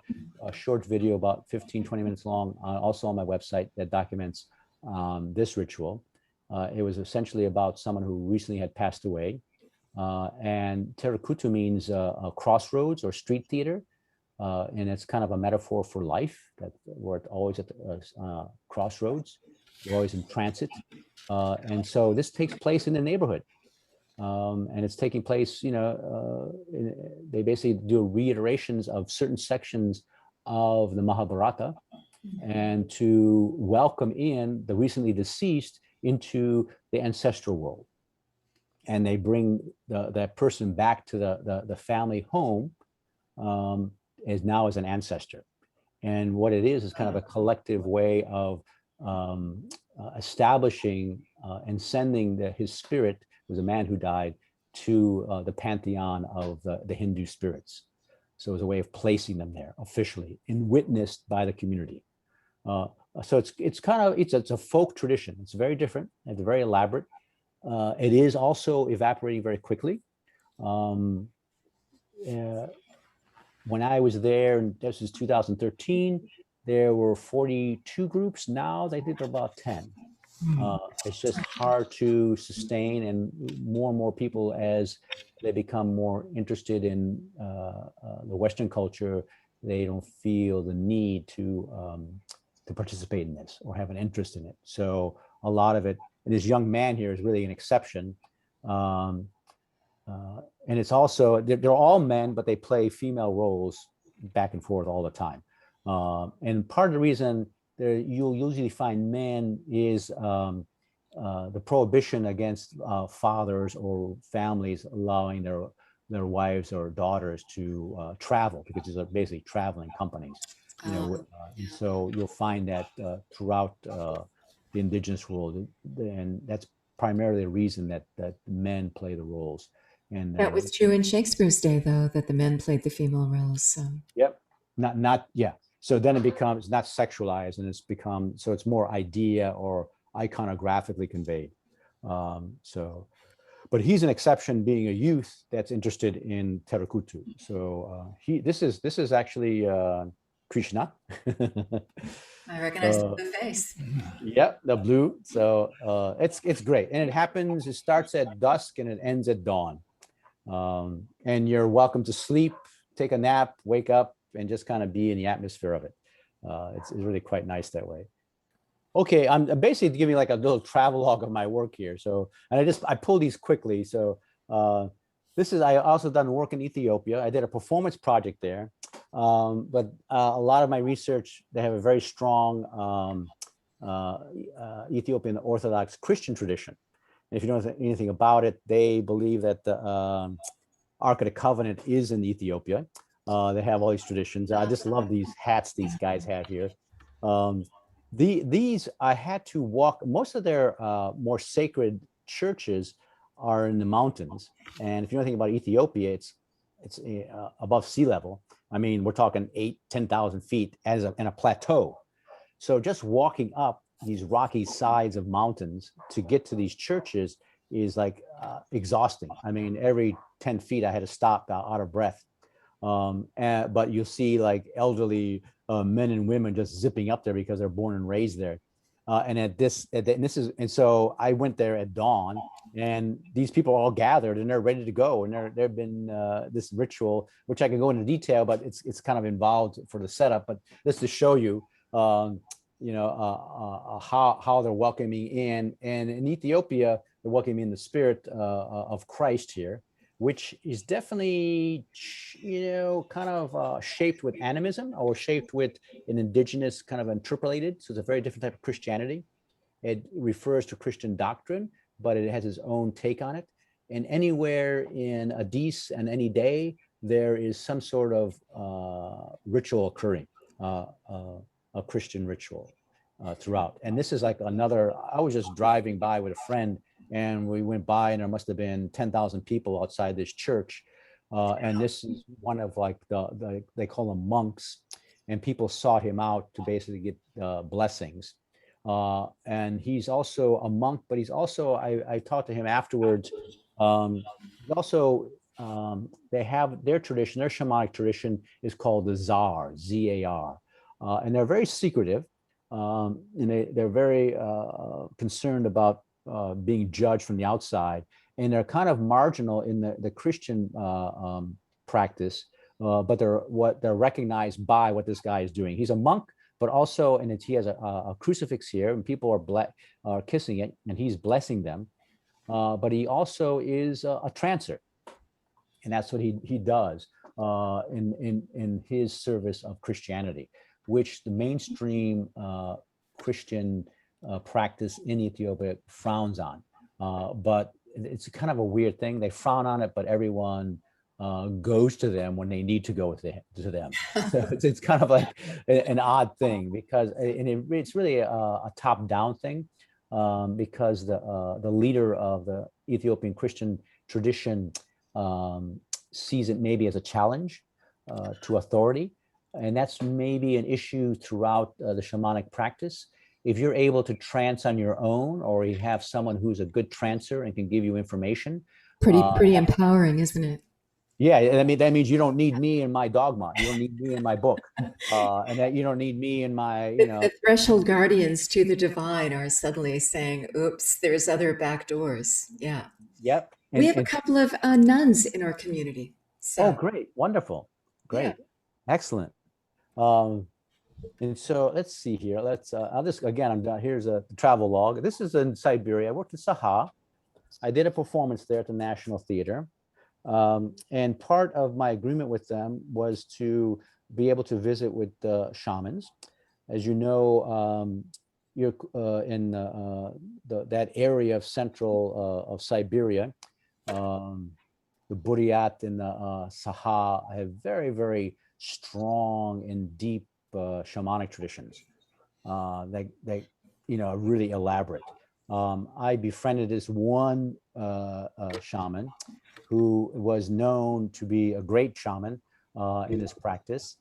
short video about 15-20 minutes long, also on my website, that documents this ritual. It was essentially about someone who recently had passed away. And Terukutu means a crossroads or street theater. And it's kind of a metaphor for life, that we're always at the crossroads, we're always in transit. And so this takes place in the neighborhood. And it's taking place, they basically do reiterations of certain sections of the Mahabharata, and to welcome in the recently deceased into the ancestral world. And they bring that person back to the family home as now as an ancestor. And what it is kind of a collective way of establishing and sending his spirit, was a man who died, to the pantheon of the Hindu spirits. So it was a way of placing them there officially and witnessed by the community. So it's a folk tradition. It's very different. It's very elaborate. It is also evaporating very quickly. When I was there, and this is 2013, there were 42 groups. Now I think there are about 10. It's just hard to sustain, and more people, as they become more interested in the Western culture, they don't feel the need to participate in this or have an interest in it. So a lot of it, and this young man here is really an exception. And it's also, they're all men, but they play female roles back and forth all the time. And part of the reason you'll usually find men is the prohibition against fathers or families allowing their wives or daughters to travel, because these are basically traveling companies. And so you'll find that throughout the indigenous world, and that's primarily the reason that men play the roles. And That was true in Shakespeare's day, though, that the men played the female roles. So. Yep. Yeah. So then it becomes not sexualized, and so it's more idea or iconographically conveyed. But he's an exception, being a youth that's interested in Terukutu. So this is actually Krishna. I recognize the face. Yep, the blue. So it's great, and it starts at dusk and it ends at dawn. And you're welcome to sleep, take a nap, wake up, and just kind of be in the atmosphere of it. It's really quite nice that way. Okay, I'm basically giving like a little travelogue of my work here. So, and I pull these quickly. So I also done work in Ethiopia. I did a performance project there. But a lot of my research, they have a very strong Ethiopian Orthodox Christian tradition. And if you know anything about it, they believe that the Ark of the Covenant is in Ethiopia. They have all these traditions. I just love these hats these guys have here. These I had to walk. Most of their more sacred churches are in the mountains. And if you know anything about Ethiopia, it's above sea level. I mean, we're talking 8,000-10,000 feet in a plateau. So just walking up these rocky sides of mountains to get to these churches is like exhausting. I mean, every 10 feet I had to stop out of breath. But you'll see like elderly men and women just zipping up there because they're born and raised there. And so I went there at dawn, and these people are all gathered and they're ready to go. And there've been this ritual, which I can go into detail, but it's kind of involved for the setup. But just to show you, how they're welcoming in. And in Ethiopia, they're welcoming in the spirit of Christ here, which is definitely, kind of shaped with animism, or shaped with an indigenous kind of interpolated. So it's a very different type of Christianity. It refers to Christian doctrine, but it has its own take on it. And anywhere in Addis and any day, there is some sort of ritual occurring, a Christian ritual throughout. And this is like I was just driving by with a friend, and we went by, and there must have been 10,000 people outside this church. And this is one of like they call them monks, and people sought him out to basically get blessings. And he's also a monk, but he's also, I talked to him afterwards. They have their tradition, their shamanic tradition is called the Zar, Z-A-R. And they're very secretive. And they're very concerned about being judged from the outside, and they're kind of marginal in the Christian practice, but they're recognized by what this guy is doing. He's a monk, but also, and he has a crucifix here, and people are kissing it, and he's blessing them. But he also is a trancer, and that's what he does in his service of Christianity, which the mainstream Christian practice in Ethiopia frowns on. But it's kind of a weird thing. They frown on it, but everyone goes to them when they need to go to them. So it's kind of like an odd thing, because it's really a top-down thing, because the leader of the Ethiopian Christian tradition sees it maybe as a challenge to authority. And that's maybe an issue throughout the shamanic practice. If you're able to trance on your own, or you have someone who's a good trancer and can give you information. Pretty empowering, isn't it? Yeah, I mean, that means you don't need me in my dogma. You don't need me in my book. And that you don't need me in my, The threshold guardians to the divine are suddenly saying, oops, there's other back doors. Yeah. Yep. We have a couple of nuns in our community. So. Oh, great. Wonderful. Great. Yeah. Excellent. And so let's see here. I'll just, again, I'm done. Here's a travel log. This is in Siberia. I worked in Saha. I did a performance there at the National Theater. And part of my agreement with them was to be able to visit with shamans. As you know, you're in that area of central of Siberia. The Buryat and the Saha have very, very strong and deep shamanic traditions. They are really elaborate. I befriended this one shaman who was known to be a great shaman in this practice.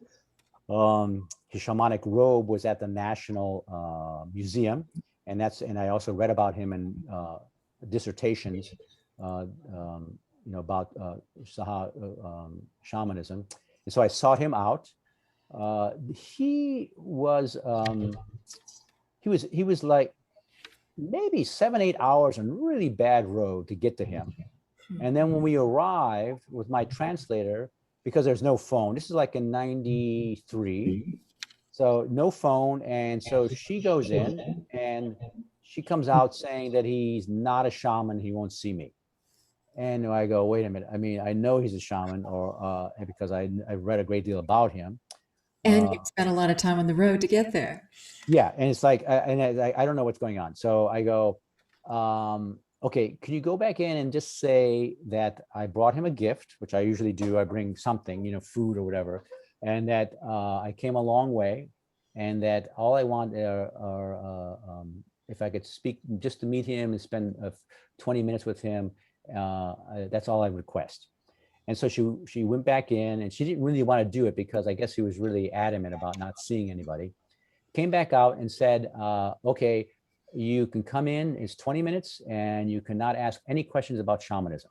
His shamanic robe was at the National Museum, and I also read about him in dissertations, about Saha shamanism. And so I sought him out. He was like maybe 7-8 hours on really bad road to get to him. And then when we arrived with my translator, because there's no phone, this is like in 93, so no phone. And so she goes in and she comes out saying that he's not a shaman, he won't see me. And I go, wait a minute. I mean, I know he's a shaman, or because I read a great deal about him. And you spent a lot of time on the road to get there. Yeah, and it's like, I don't know what's going on. So I go, okay, can you go back in and just say that I brought him a gift, which I usually do. I bring something, food or whatever, and that I came a long way, and that all I want are if I could speak just to meet him and spend 20 minutes with him. That's all I request. And so she went back in, and she didn't really want to do it because I guess he was really adamant about not seeing anybody. Came back out and said, okay, you can come in, it's 20 minutes, and you cannot ask any questions about shamanism.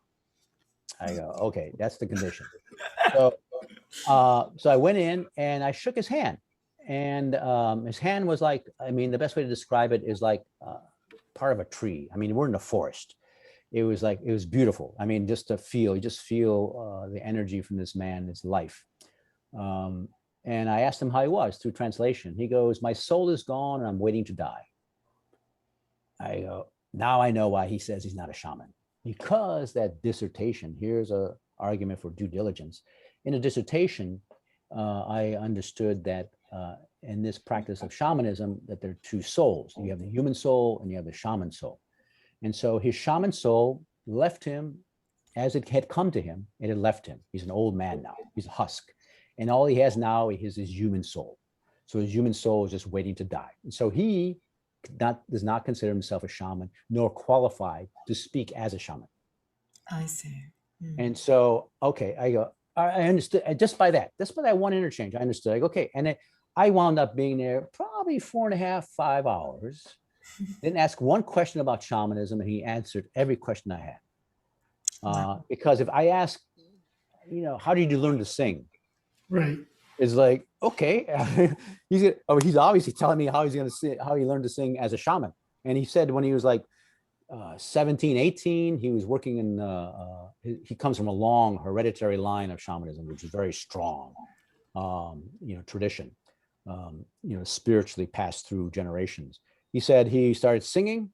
I go, okay, that's the condition. So I went in and I shook his hand, and his hand was like, I mean, the best way to describe it is like part of a tree. I mean, we're in the forest. It was beautiful. I mean, you just feel the energy from this man, his life. And I asked him how he was through translation. He goes, my soul is gone and I'm waiting to die. I go, now I know why he says he's not a shaman. Because that dissertation, here's an argument for due diligence. In a dissertation, I understood that in this practice of shamanism, that there are two souls. You have the human soul and you have the shaman soul. And so his shaman soul left him as it had come to him. It had left him. He's an old man now. He's a husk. And all he has now is his human soul. So his human soul is just waiting to die. And so he does not consider himself a shaman, nor qualified to speak as a shaman. I see. And so, okay, I go, I understood. Just by that one interchange, I understood. I go, okay. And then I wound up being there probably 4.5, 5 hours. Didn't ask one question about shamanism, and he answered every question I had. Because if I ask, how did you learn to sing? Right. It's like, okay. He's obviously telling me how he's going to sing, how he learned to sing as a shaman. And he said when he was like 17, 18, he was working in, he comes from a long hereditary line of shamanism, which is very strong, tradition, spiritually passed through generations. He said he started singing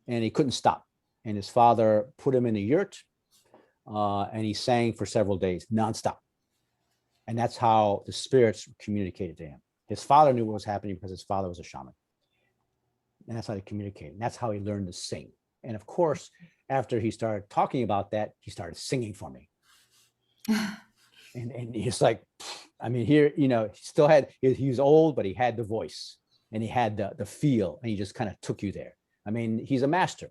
and he couldn't stop. And his father put him in a yurt and he sang for several days nonstop. And that's how the spirits communicated to him. His father knew what was happening because his father was a shaman. And that's how they communicated. And that's how he learned to sing. And of course, after he started talking about that, he started singing for me. And he's like, I mean, here, he still had, he was old, but he had the voice and he had the feel, and he just kind of took you there. I mean, he's a master.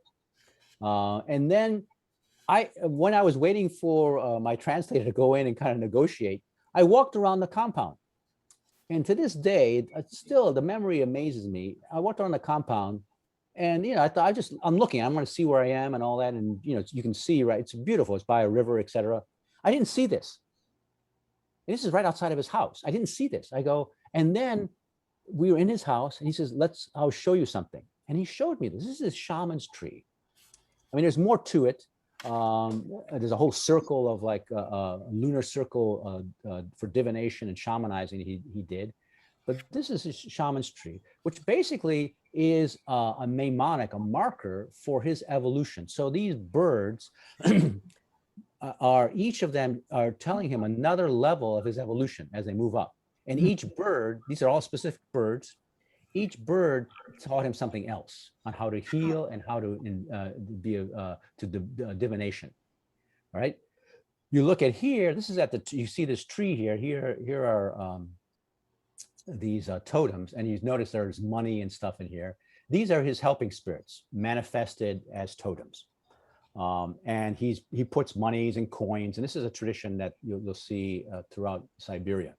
And then when I was waiting for my translator to go in and kind of negotiate, I walked around the compound. And to this day, still the memory amazes me. I walked around the compound and, I thought I'm looking, I'm going to see where I am and all that. And, you can see, right. It's beautiful. It's by a river, etc. I didn't see this. And this is right outside of his house. I didn't see this. I go, and then we were in his house and he says, I'll show you something. And he showed me this. This is a shaman's tree. I mean, there's more to it. There's a whole circle of like a lunar circle for divination and shamanizing he did. But this is his shaman's tree, which basically is a mnemonic, a marker for his evolution. So these birds each of them are telling him another level of his evolution as they move up. And each bird, these are all specific birds, each bird taught him something else on how to heal and how to divination. All right. You look at here, this is you see this tree here. Here are these totems, and you notice there's money and stuff in here. These are his helping spirits manifested as totems. And he puts monies and coins, and this is a tradition that you'll see throughout Siberia.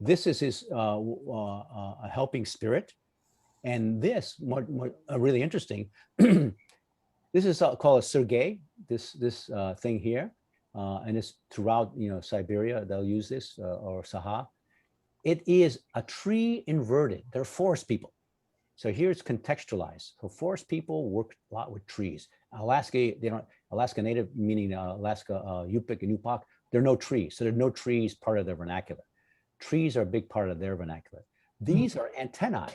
This is his a helping spirit, and this really interesting. This is called a Sergei. This thing here, and it's throughout Siberia. They'll use this or Saha. It is a tree inverted. They're forest people. So here it's contextualized. So forest people work a lot with trees. Alaska, Alaska Native, meaning Alaska Yupik and Yupak, there are no trees. So there are no trees part of their vernacular. Trees are a big part of their vernacular. These are antennae.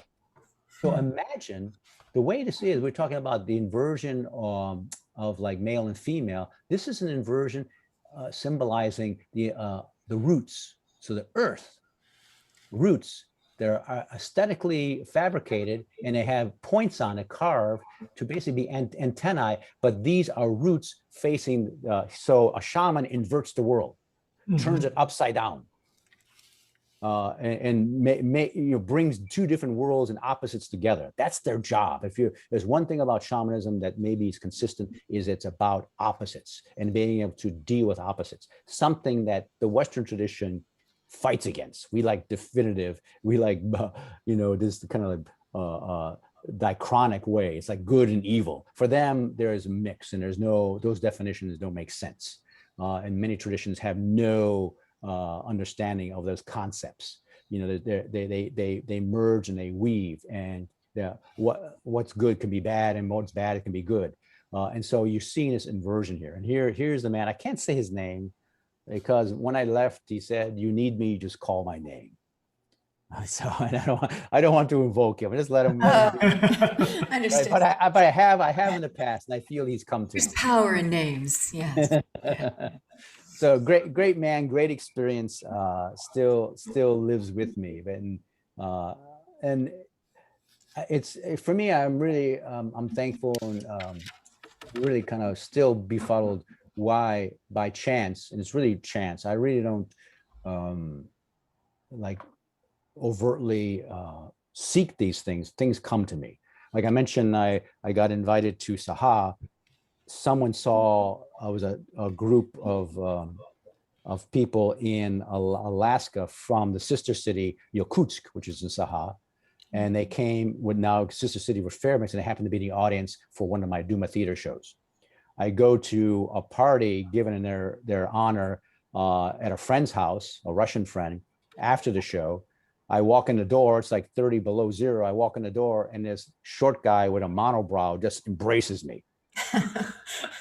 So imagine the way to see it, we're talking about the inversion of like male and female. This is an inversion symbolizing the roots. So the earth, roots, they're aesthetically fabricated and they have points on it carved to basically be antennae, but these are roots facing, so a shaman inverts the world, turns it upside down, and brings two different worlds and opposites together. That's their job. There's one thing about shamanism that maybe is consistent, is it's about opposites and being able to deal with opposites, something that the Western tradition fights against. We like definitive, we like this kind of like diachronic way. It's like good and evil. For them, there is a mix, and those definitions don't make sense, and many traditions have no understanding of those concepts. They merge and they weave, and what's good can be bad, and what's bad can be good, and so you're seeing this inversion here. And here's the man. I can't say his name, because when I left, he said, "You need me, just call my name." So I don't want to invoke him. I just let him. Understood. Right? But I have in the past, and I feel he's come to. There's power in names. Yes. So great man, great experience. Still lives with me, and it's for me. I'm really I'm thankful and really kind of still befuddled. Why by chance, and it's really chance. I really don't like overtly seek these things. Things come to me. Like I mentioned, I got invited to Saha. Someone saw I was a group of people in Alaska from the sister city Yakutsk, which is in Saha, and they came with now sister city was Fairbanks, and they happened to be in the audience for one of my Duma theater shows. I go to a party given in their honor at a friend's house, a Russian friend, after the show. I walk in the door, it's like 30 below zero. I walk in the door and this short guy with a monobrow just embraces me.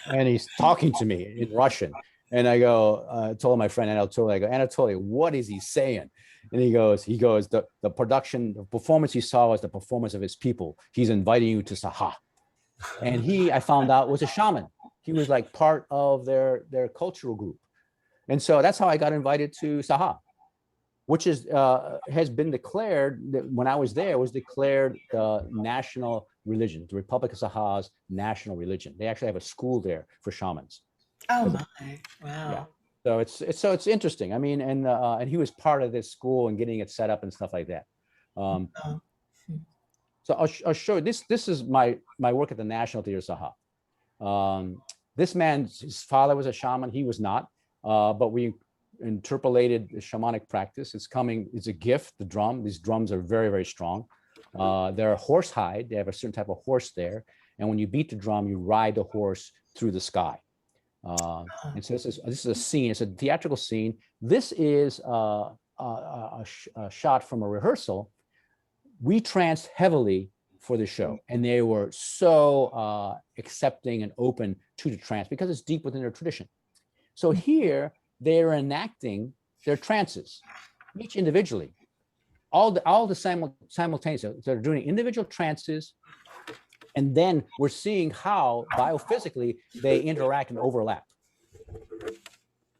And he's talking to me in Russian. And I go, told my friend Anatoly, I go, Anatoly, what is he saying? And he goes, the production, the performance he saw was the performance of his people. He's inviting you to Saha. And he, I found out, was a shaman. He was like part of their cultural group. And so that's how I got invited to Saha, which is has been declared, when I was there, was declared the national religion, the Republic of Saha's national religion. They actually have a school there for shamans. Oh my, wow. Yeah. So it's interesting. I mean, and he was part of this school and getting it set up and stuff like that. So I'll show you this. This is my work at the National Theater Saha. This man, his father was a shaman. He was not, but we interpolated the shamanic practice. It's a gift. The drum. These drums are very, very strong. They're horsehide. They have a certain type of horse there, and when you beat the drum, you ride the horse through the sky. And so this is a scene. It's a theatrical scene. This is a shot from a rehearsal. We tranced heavily for the show, and they were so accepting and open to the trance because it's deep within their tradition. So here they're enacting their trances, each individually, all the simultaneous. They're doing individual trances, and then we're seeing how biophysically they interact and overlap.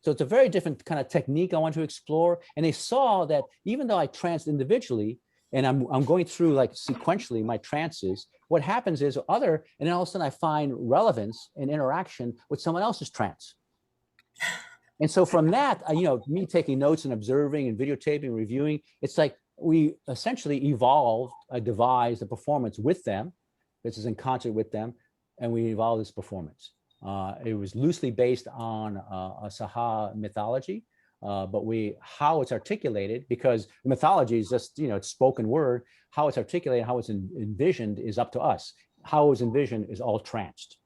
So it's a very different kind of technique I want to explore. And they saw that even though I tranced individually, and I'm going through like sequentially my trances, what happens is and then all of a sudden I find relevance and interaction with someone else's trance. And so from that, me taking notes and observing and videotaping, reviewing, it's like we essentially devised a performance with them. This is in concert with them, and we evolved this performance. It was loosely based on a Saha mythology, but how it's articulated, because mythology is just, it's spoken word, how it's articulated, how it's envisioned is up to us. How it's envisioned is all tranced.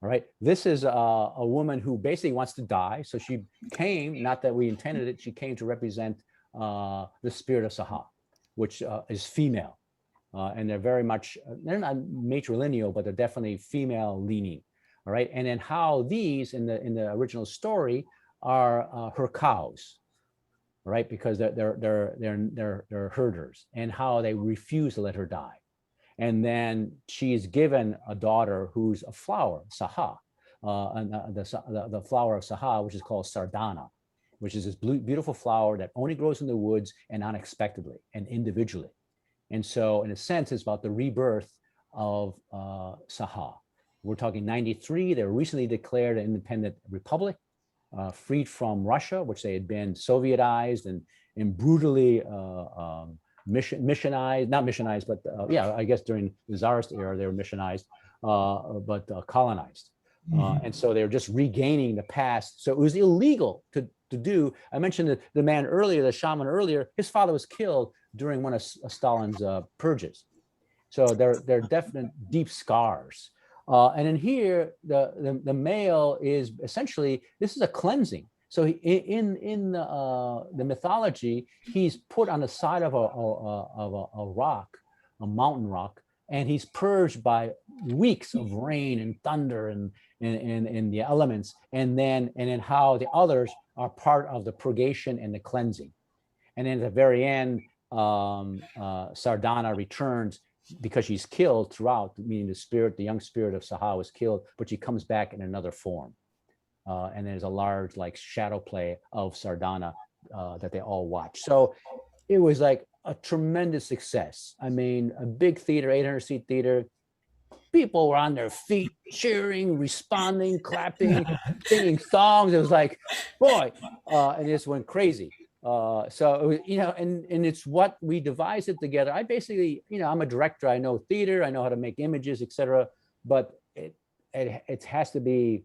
All right. This is a woman who basically wants to die. So she came, not that we intended it, she came to represent the spirit of Saha, which is female. And they're very much, they're not matrilineal, but they're definitely female leaning. All right. And then how these in the original story are her cows, right? Because they're herders, and how they refuse to let her die. And then she's given a daughter who's a flower, Saha, and the flower of Saha, which is called Sardana, which is this beautiful flower that only grows in the woods and unexpectedly and individually. And so in a sense, it's about the rebirth of Saha. We're talking 93. They were recently declared an independent republic, freed from Russia, which they had been Sovietized and brutally missionized, not missionized, but I guess during the Tsarist era, they were missionized, but colonized. And so they were just regaining the past. So it was illegal to do. I mentioned the man earlier, the shaman earlier, his father was killed during one of Stalin's purges. So they're definite deep scars. And in here, the male is essentially, this is a cleansing. So in the mythology, he's put on the side of a rock, a mountain rock, and he's purged by weeks of rain and thunder and the elements, and then how the others are part of the purgation and the cleansing. And then at the very end, Sardana returns because she's killed throughout, meaning the young spirit of Saha was killed, but she comes back in another form. And there's a large like shadow play of Sardana that they all watch. So it was like a tremendous success. I mean, a big theater, 800-seat theater. People were on their feet, cheering, responding, clapping, singing songs. It was like, boy, and it just went crazy. So it was, and it's what we devised it together. I basically, I'm a director. I know theater. I know how to make images, etc. But it has to be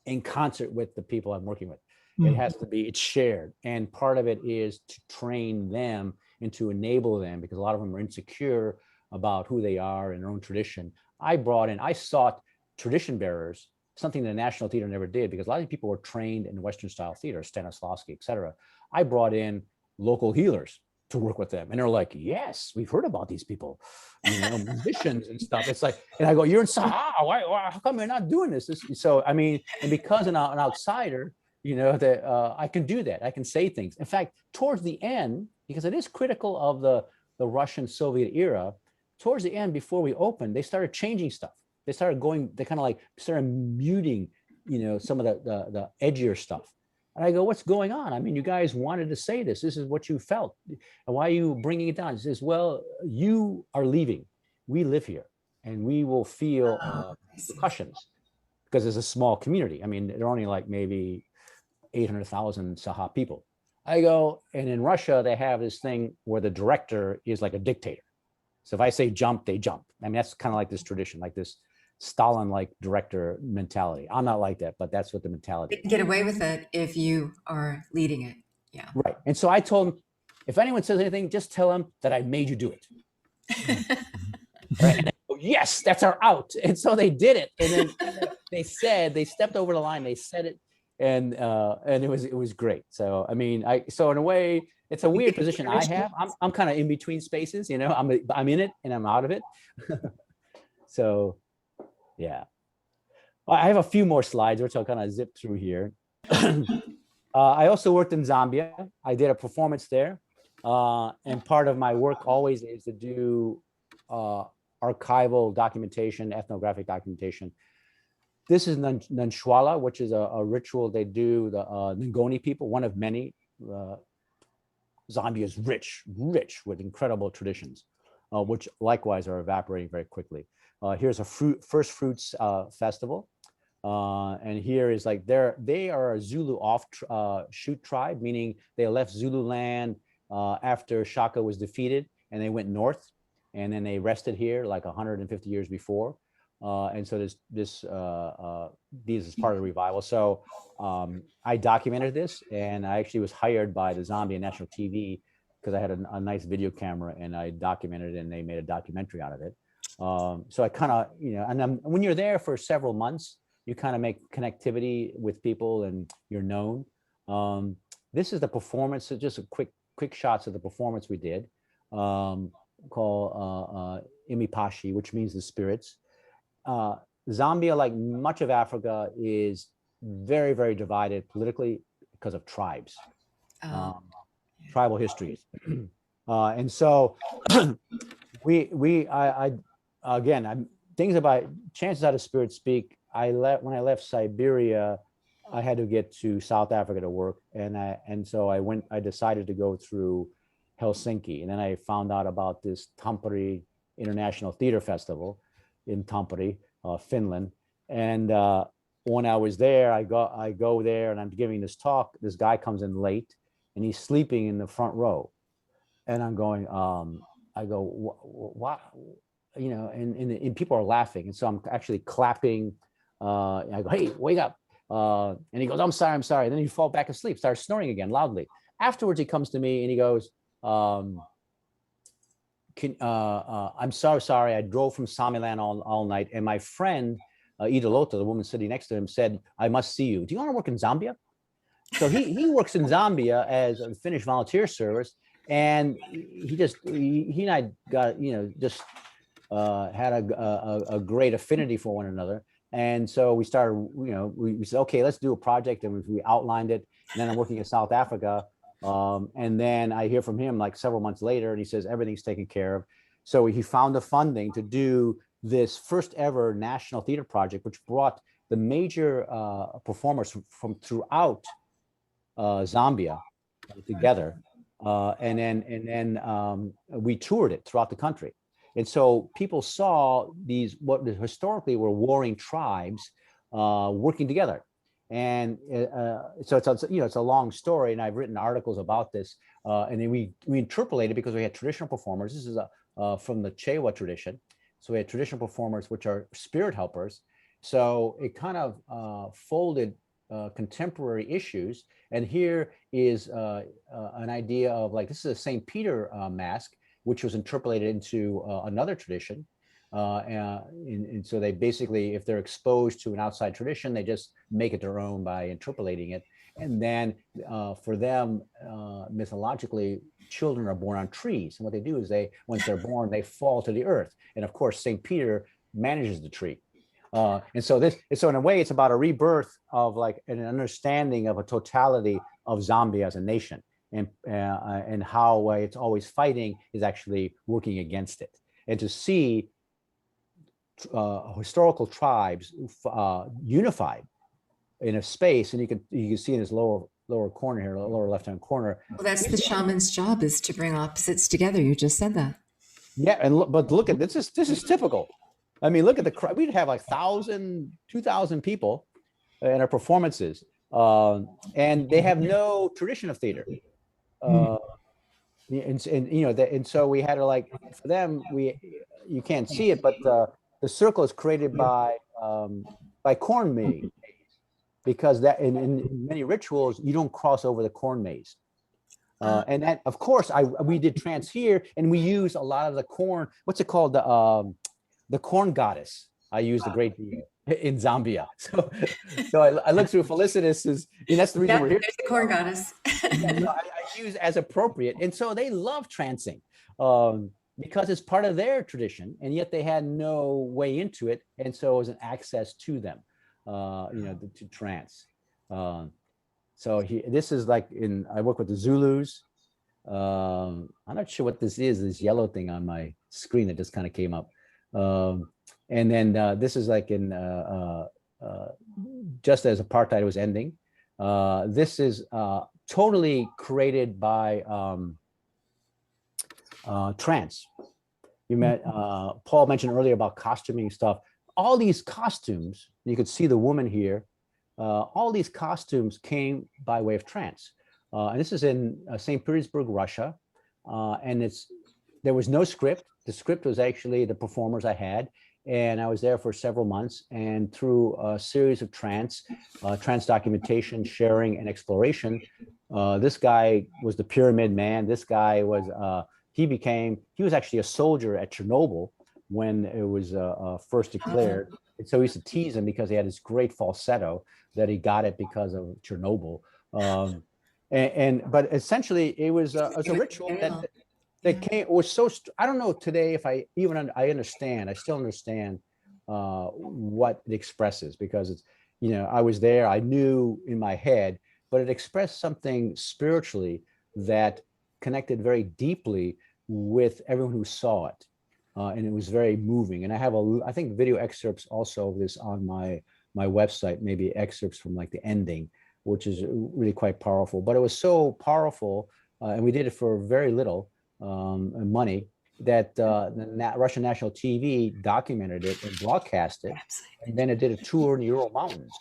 in concert with the people I'm working with. It has to be, it's shared. And part of it is to train them and to enable them, because a lot of them are insecure about who they are and their own tradition. I sought tradition bearers, something the National Theater never did, because a lot of people were trained in Western style theater, Stanislavski, et cetera. I brought in local healers to work with them. And they're like, yes, we've heard about these people, musicians and stuff. It's like, and I go, you're in Sahara. Why, how come you're not doing this? So, I mean, and because I'm an outsider, that I can do that. I can say things. In fact, towards the end, because it is critical of the Russian Soviet era, towards the end, before we opened, they started changing stuff. They started started muting, some of the edgier stuff. And I go, what's going on? I mean, you guys wanted to say this. This is what you felt. And why are you bringing it down? He says, well, you are leaving. We live here and we will feel repercussions because it's a small community. I mean, there are only like maybe 800,000 Saha people. I go, and in Russia, they have this thing where the director is like a dictator. So if I say jump, they jump. I mean, that's kind of like this tradition, like this Stalin-like director mentality. I'm not like that, but that's what the mentality is. Get away with it if you are leading it. Yeah. Right. And so I told him, if anyone says anything, just tell them that I made you do it. Right? And they go, yes, that's our out. And so they did it. And then they stepped over the line, they said it, and it was great. So I mean, so in a way, it's a weird position I have. I'm kind of in between spaces, I'm in it and I'm out of it. So yeah. I have a few more slides, which I'll kind of zip through here. I also worked in Zambia. I did a performance there. And part of my work always is to do archival documentation, ethnographic documentation. This is Nanshwala, which is a ritual they do, the Ngoni people, one of many. Zambia is rich with incredible traditions, which likewise are evaporating very quickly. Here's a first fruits festival. And here is like they are a Zulu offshoot tribe, meaning they left Zulu land after Shaka was defeated and they went north and then they rested here like 150 years before. And so this is part of the revival. So I documented this and I actually was hired by the Zambia National TV because I had a nice video camera and I documented it and they made a documentary out of it. So I kind of, and when you're there for several months, you kind of make connectivity with people and you're known. This is the performance, so just a quick shots of the performance we did, called Imipashi, which means the spirits. Zambia, like much of Africa, is very, very divided politically because of tribes, tribal histories. And so things about chances out of spirit speak. When I left Siberia, I had to get to South Africa to work, and so I decided to go through Helsinki, and then I found out about this Tampere International Theater Festival in Tampere, Finland. And when I was there, I go there and I'm giving this talk. This guy comes in late and he's sleeping in the front row, and I'm going, I go, what, and people are laughing, and so I'm actually clapping. I go, hey, wake up. And he goes, I'm sorry. And then he falls back asleep, starts snoring again loudly. Afterwards, he comes to me and he goes, I'm sorry. I drove from Samiland all night. And my friend, Idolota, the woman sitting next to him, said, I must see you. Do you want to work in Zambia? So he works in Zambia as a Finnish volunteer service. And he and I got, had a great affinity for one another. And so we started, we said, okay, let's do a project. And we outlined it. And then I'm working in South Africa. And then I hear from him like several months later, and he says, everything's taken care of. So he found the funding to do this first ever national theater project, which brought the major performers from throughout Zambia together. And then we toured it throughout the country. And so people saw these, what historically were warring tribes working together. And so it's a long story, and I've written articles about this. And then we interpolated because we had traditional performers. This is from the Chewa tradition. So we had traditional performers, which are spirit helpers. So it kind of folded contemporary issues. And here is an idea of like, this is a St. Peter mask, which was interpolated into another tradition. And so they basically, if they're exposed to an outside tradition, they just make it their own by interpolating it. And then for them, mythologically, children are born on trees. And what they do is once they're born, they fall to the earth. And of course, St. Peter manages the tree. And so in a way, it's about a rebirth of like an understanding of a totality of Zambia as a nation, and how it's always fighting is actually working against it. And to see historical tribes unified in a space, and you can see in this lower corner here, lower left-hand corner. Well, that's the shaman's job, is to bring opposites together. You just said that. Yeah, but look at this. This is typical. I mean, look at the crowd. We'd have like 1,000, 2,000 people in our performances, and they have no tradition of theater. And so we had to, like, for them, you can't see it, but the circle is created by corn maze, because that in many rituals you don't cross over the corn maze. And that, of course, we did trance here, and we use a lot of the corn. What's it called? The corn goddess. I used a great deal in Zambia. So I looked through Felicitas, and that's the reason we're here. There's the corn goddess. I use as appropriate, and so they love trancing because it's part of their tradition, and yet they had no way into it, and so it was an access to them, to trance. So this is like I work with the Zulus. I'm not sure what this is, this yellow thing on my screen that just kind of came up. And then this is like just as apartheid was ending. This is totally created by trance. Paul mentioned earlier about costuming stuff. All these costumes, you could see the woman here. All these costumes came by way of trance. And this is in St. Petersburg, Russia. And there was no script. The script was actually the performers I had. And I was there for several months. And through a series of trance documentation, sharing, and exploration, this guy was the Pyramid Man. This guy was, he was actually a soldier at Chernobyl when it was first declared. And so we used to tease him because he had this great falsetto that he got it because of Chernobyl. But essentially it was a ritual that came, was so, I don't know today if I understand, I still understand what it expresses, because it's, I was there, I knew in my head, but it expressed something spiritually that connected very deeply with everyone who saw it. And it was very moving. And I have I think video excerpts also of this on my website, maybe excerpts from like the ending, which is really quite powerful. But it was so powerful, and we did it for very little money, that the Russian national TV documented it and broadcast it. And then it did a tour in the Ural Mountains.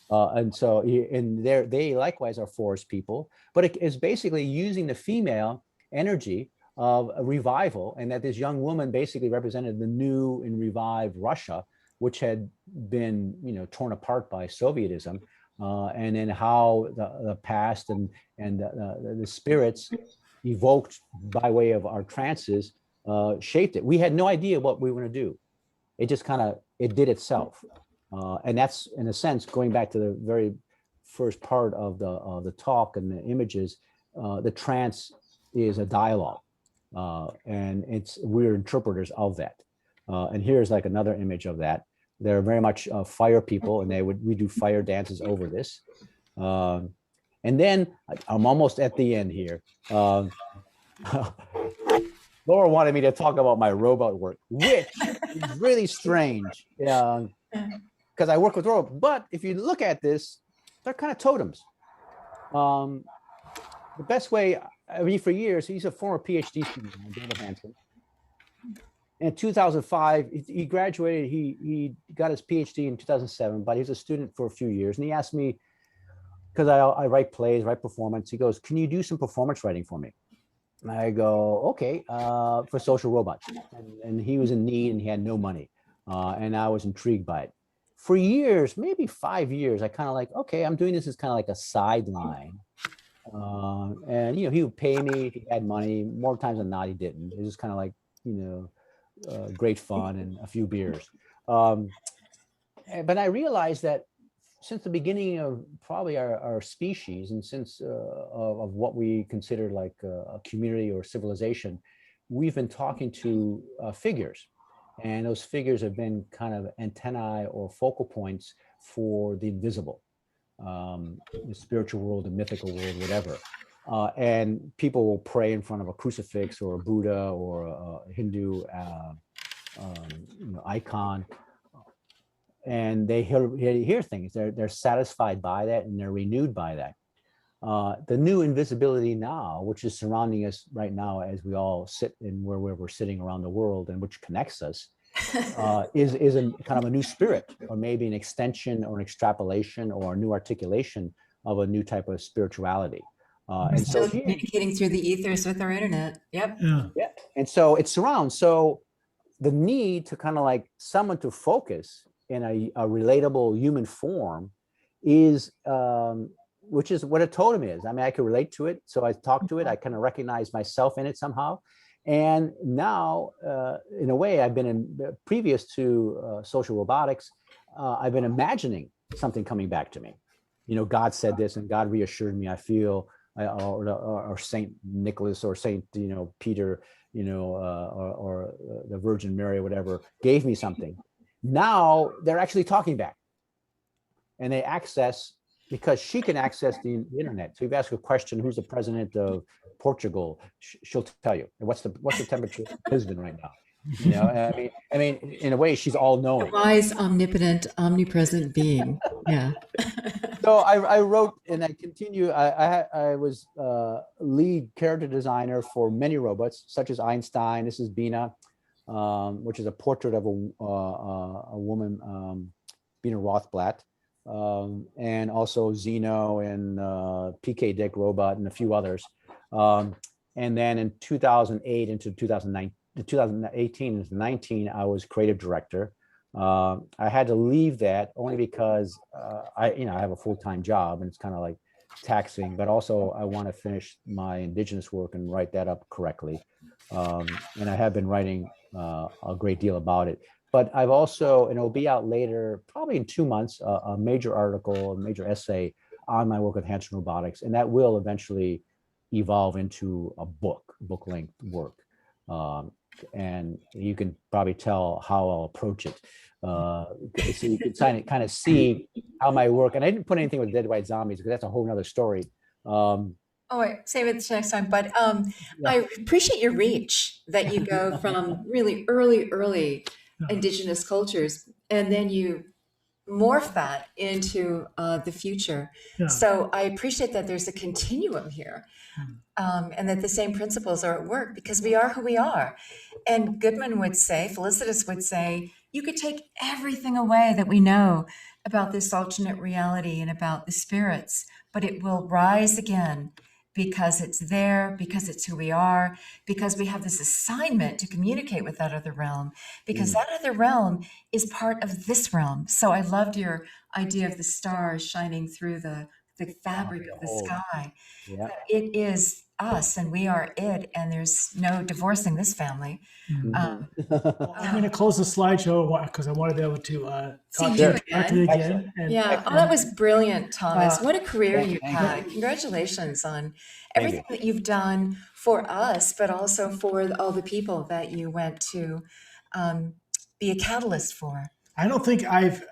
And so they likewise are forest people, but it is basically using the female energy of a revival, and that this young woman basically represented the new and revived Russia, which had been, torn apart by Sovietism, and then how the past and the spirits evoked by way of our trances shaped it. We had no idea what we were going to do. It just it did itself, and that's, in a sense, going back to the very first part of the talk and the images. The trance is a dialogue. And we're interpreters of that. And here's like another image of that. They're very much fire people, and we do fire dances over this. And then I'm almost at the end here. Laura wanted me to talk about my robot work, which is really strange, because I work with robots. But if you look at this, they're kind of totems. The best way, for years, he's a former PhD student, David Hansen. In 2005, he graduated. He got his PhD in 2007, but he was a student for a few years. And he asked me, because I write plays, write performance. He goes, "Can you do some performance writing for me?" And I go, "Okay," for social robots. And he was in need, and he had no money. And I was intrigued by it. For years, maybe 5 years, I kind of like, okay, I'm doing this as kind of like a sideline. And he would pay me if he had money. More times than not, he didn't. It was kind of like, great fun and a few beers. But I realized that since the beginning of probably our species, and since of what we consider like a community or civilization, we've been talking to figures, and those figures have been kind of antennae or focal points for the invisible, the spiritual world, the mythical world, whatever. And people will pray in front of a crucifix or a Buddha or a Hindu icon, and they hear things. They're satisfied by that, and they're renewed by that. The new invisibility now, which is surrounding us right now as we all sit in where we're sitting around the world, and which connects us, is a kind of a new spirit, or maybe an extension or an extrapolation or a new articulation of a new type of spirituality. And Still so here, communicating through the ethers with our internet. Yep. yeah, and so it surrounds. So the need to kind of like someone to focus in a relatable human form is, which is what a totem is. I mean, I can relate to it. So I talk to it. I kind of recognize myself in it somehow. And now, in a way, I've been previous to social robotics, I've been imagining something coming back to me. You know, God said this, and God reassured me. I feel, or Saint Nicholas, or Saint, Peter, or the Virgin Mary, or whatever, gave me something. Now they're actually talking back, and they access, because she can access the internet. So if you ask a question, who's the president of Portugal? She'll tell you. And what's the temperature of Lisbon right now? I mean, in a way, she's all knowing. A wise, omnipotent, omnipresent being. Yeah. So I wrote, and I continue. I was lead character designer for many robots, such as Einstein. This is Bina, which is a portrait of a woman, Bina Rothblatt. And also Zeno and PK Dick Robot and a few others. And then in 2008 into 2018 into 19, I was creative director. I had to leave that only because I have a full-time job, and it's kind of like taxing, but also I want to finish my indigenous work and write that up correctly. And I have been writing a great deal about it. But I've also, and it'll be out later, probably in 2 months, a major article, a major essay on my work with Hanson Robotics, and that will eventually evolve into a book-length work. And you can probably tell how I'll approach it. So you can kind of see how my work, and I didn't put anything with dead white zombies because that's a whole nother story. Oh, wait, save it next time. But I appreciate your reach, that you go from really early indigenous cultures, and then you morph that into the future. Yeah. So I appreciate that there's a continuum here, and that the same principles are at work, because we are who we are. And Goodman would say, Felicitas would say, you could take everything away that we know about this alternate reality and about the spirits, but it will rise again, because it's there, because it's who we are, because we have this assignment to communicate with that other realm, because that other realm is part of this realm. So I loved your idea of the stars shining through the fabric of the sky. Yeah. It is us, and we are it, and there's no divorcing this family. I'm going to close the slideshow because I want to be able to talk See to you you directly again. And, Yeah. Oh, that was brilliant, Thomas. What a career you've had. Congratulations on everything that you've done for us, but also for all the people that you went to be a catalyst for. I don't think I've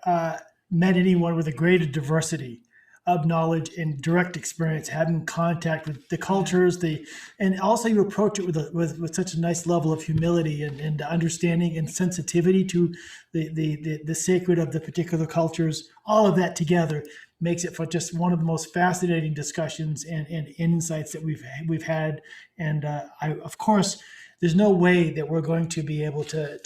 met anyone with a greater diversity of knowledge and direct experience, having contact with the cultures, and also you approach it with such a nice level of humility and understanding and sensitivity to the sacred of the particular cultures. All of that together makes it for just one of the most fascinating discussions and insights that we've had. And of course, there's no way that we're going to be able to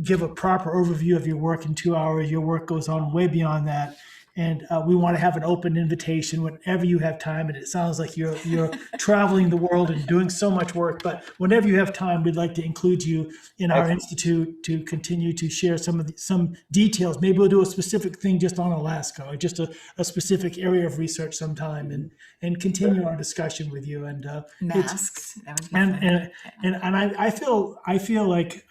give a proper overview of your work in 2 hours. Your work goes on way beyond that. And we want to have an open invitation whenever you have time. And it sounds like you're traveling the world and doing so much work. But whenever you have time, we'd like to include you in our institute to continue to share some details. Maybe we'll do a specific thing just on Alaska, or just a specific area of research sometime, and continue our discussion with you. And Masks. That would be fun. and I feel like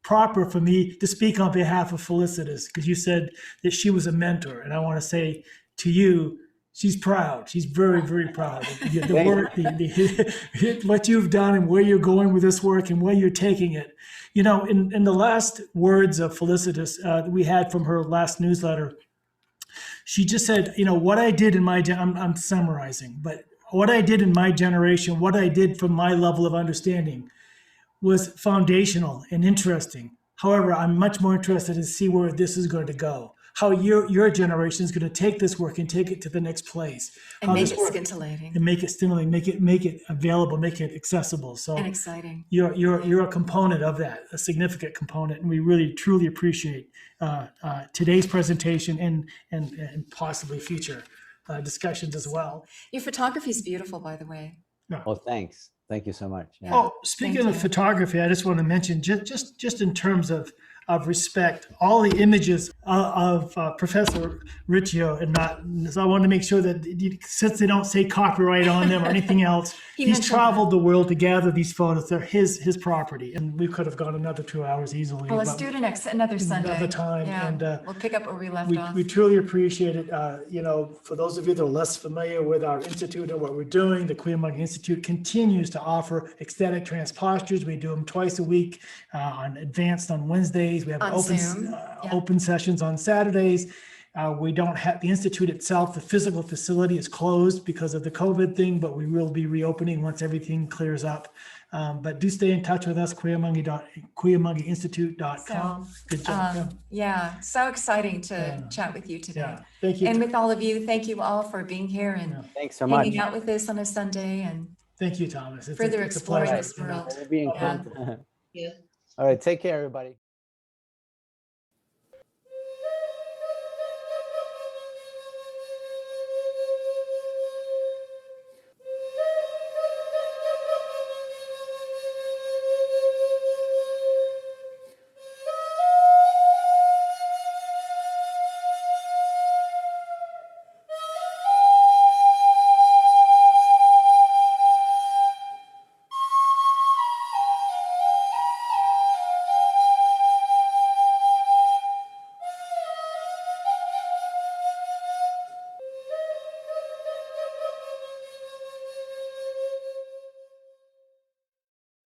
proper for me to speak on behalf of Felicitas, because you said that she was a mentor. And I want to say to you, she's proud. She's very, very proud. The work, what you've done and where you're going with this work and where you're taking it. You know, in the last words of Felicitas that we had from her last newsletter, she just said, you know, what I did in my, I'm summarizing, but what I did in my generation, what I did from my level of understanding was foundational and interesting. However, I'm much more interested to see where this is going to go, how your generation is going to take this work and take it to the next place. And make it scintillating. And make it stimulating, make it available, make it accessible. So and exciting. You're a component of that, a significant component, and we really truly appreciate today's presentation and possibly future discussions as well. Your photography is beautiful, by the way. Oh, thanks. Thank you so much. Yeah. Oh, speaking of photography, I just want to mention just in terms of respect, all the images of Professor Riccio, and not, so I want to make sure that since they don't say copyright on them or anything else, he's traveled the world to gather these photos. They're his property, and we could have gone another 2 hours easily. Well, let's do it another Sunday. Another time, yeah. and we'll pick up where we left off. We truly appreciate it. You know, for those of you that are less familiar with our institute and what we're doing, the Manga Institute continues to offer ecstatic trance postures. We do them twice a week, on advanced on Wednesdays. We have open sessions on Saturdays. We don't have the institute itself. The physical facility is closed because of the COVID thing, but we will be reopening once everything clears up. But do stay in touch with us, QueerMongaInstitute.com. Good job. Yeah, so exciting to chat with you today. Yeah. Thank you. And with all of you, thank you all for being here and thanks so much. hanging out with us on a Sunday and Thank you, Thomas. further exploring this world. We'll be in contact. Yeah. All right. Take care, everybody.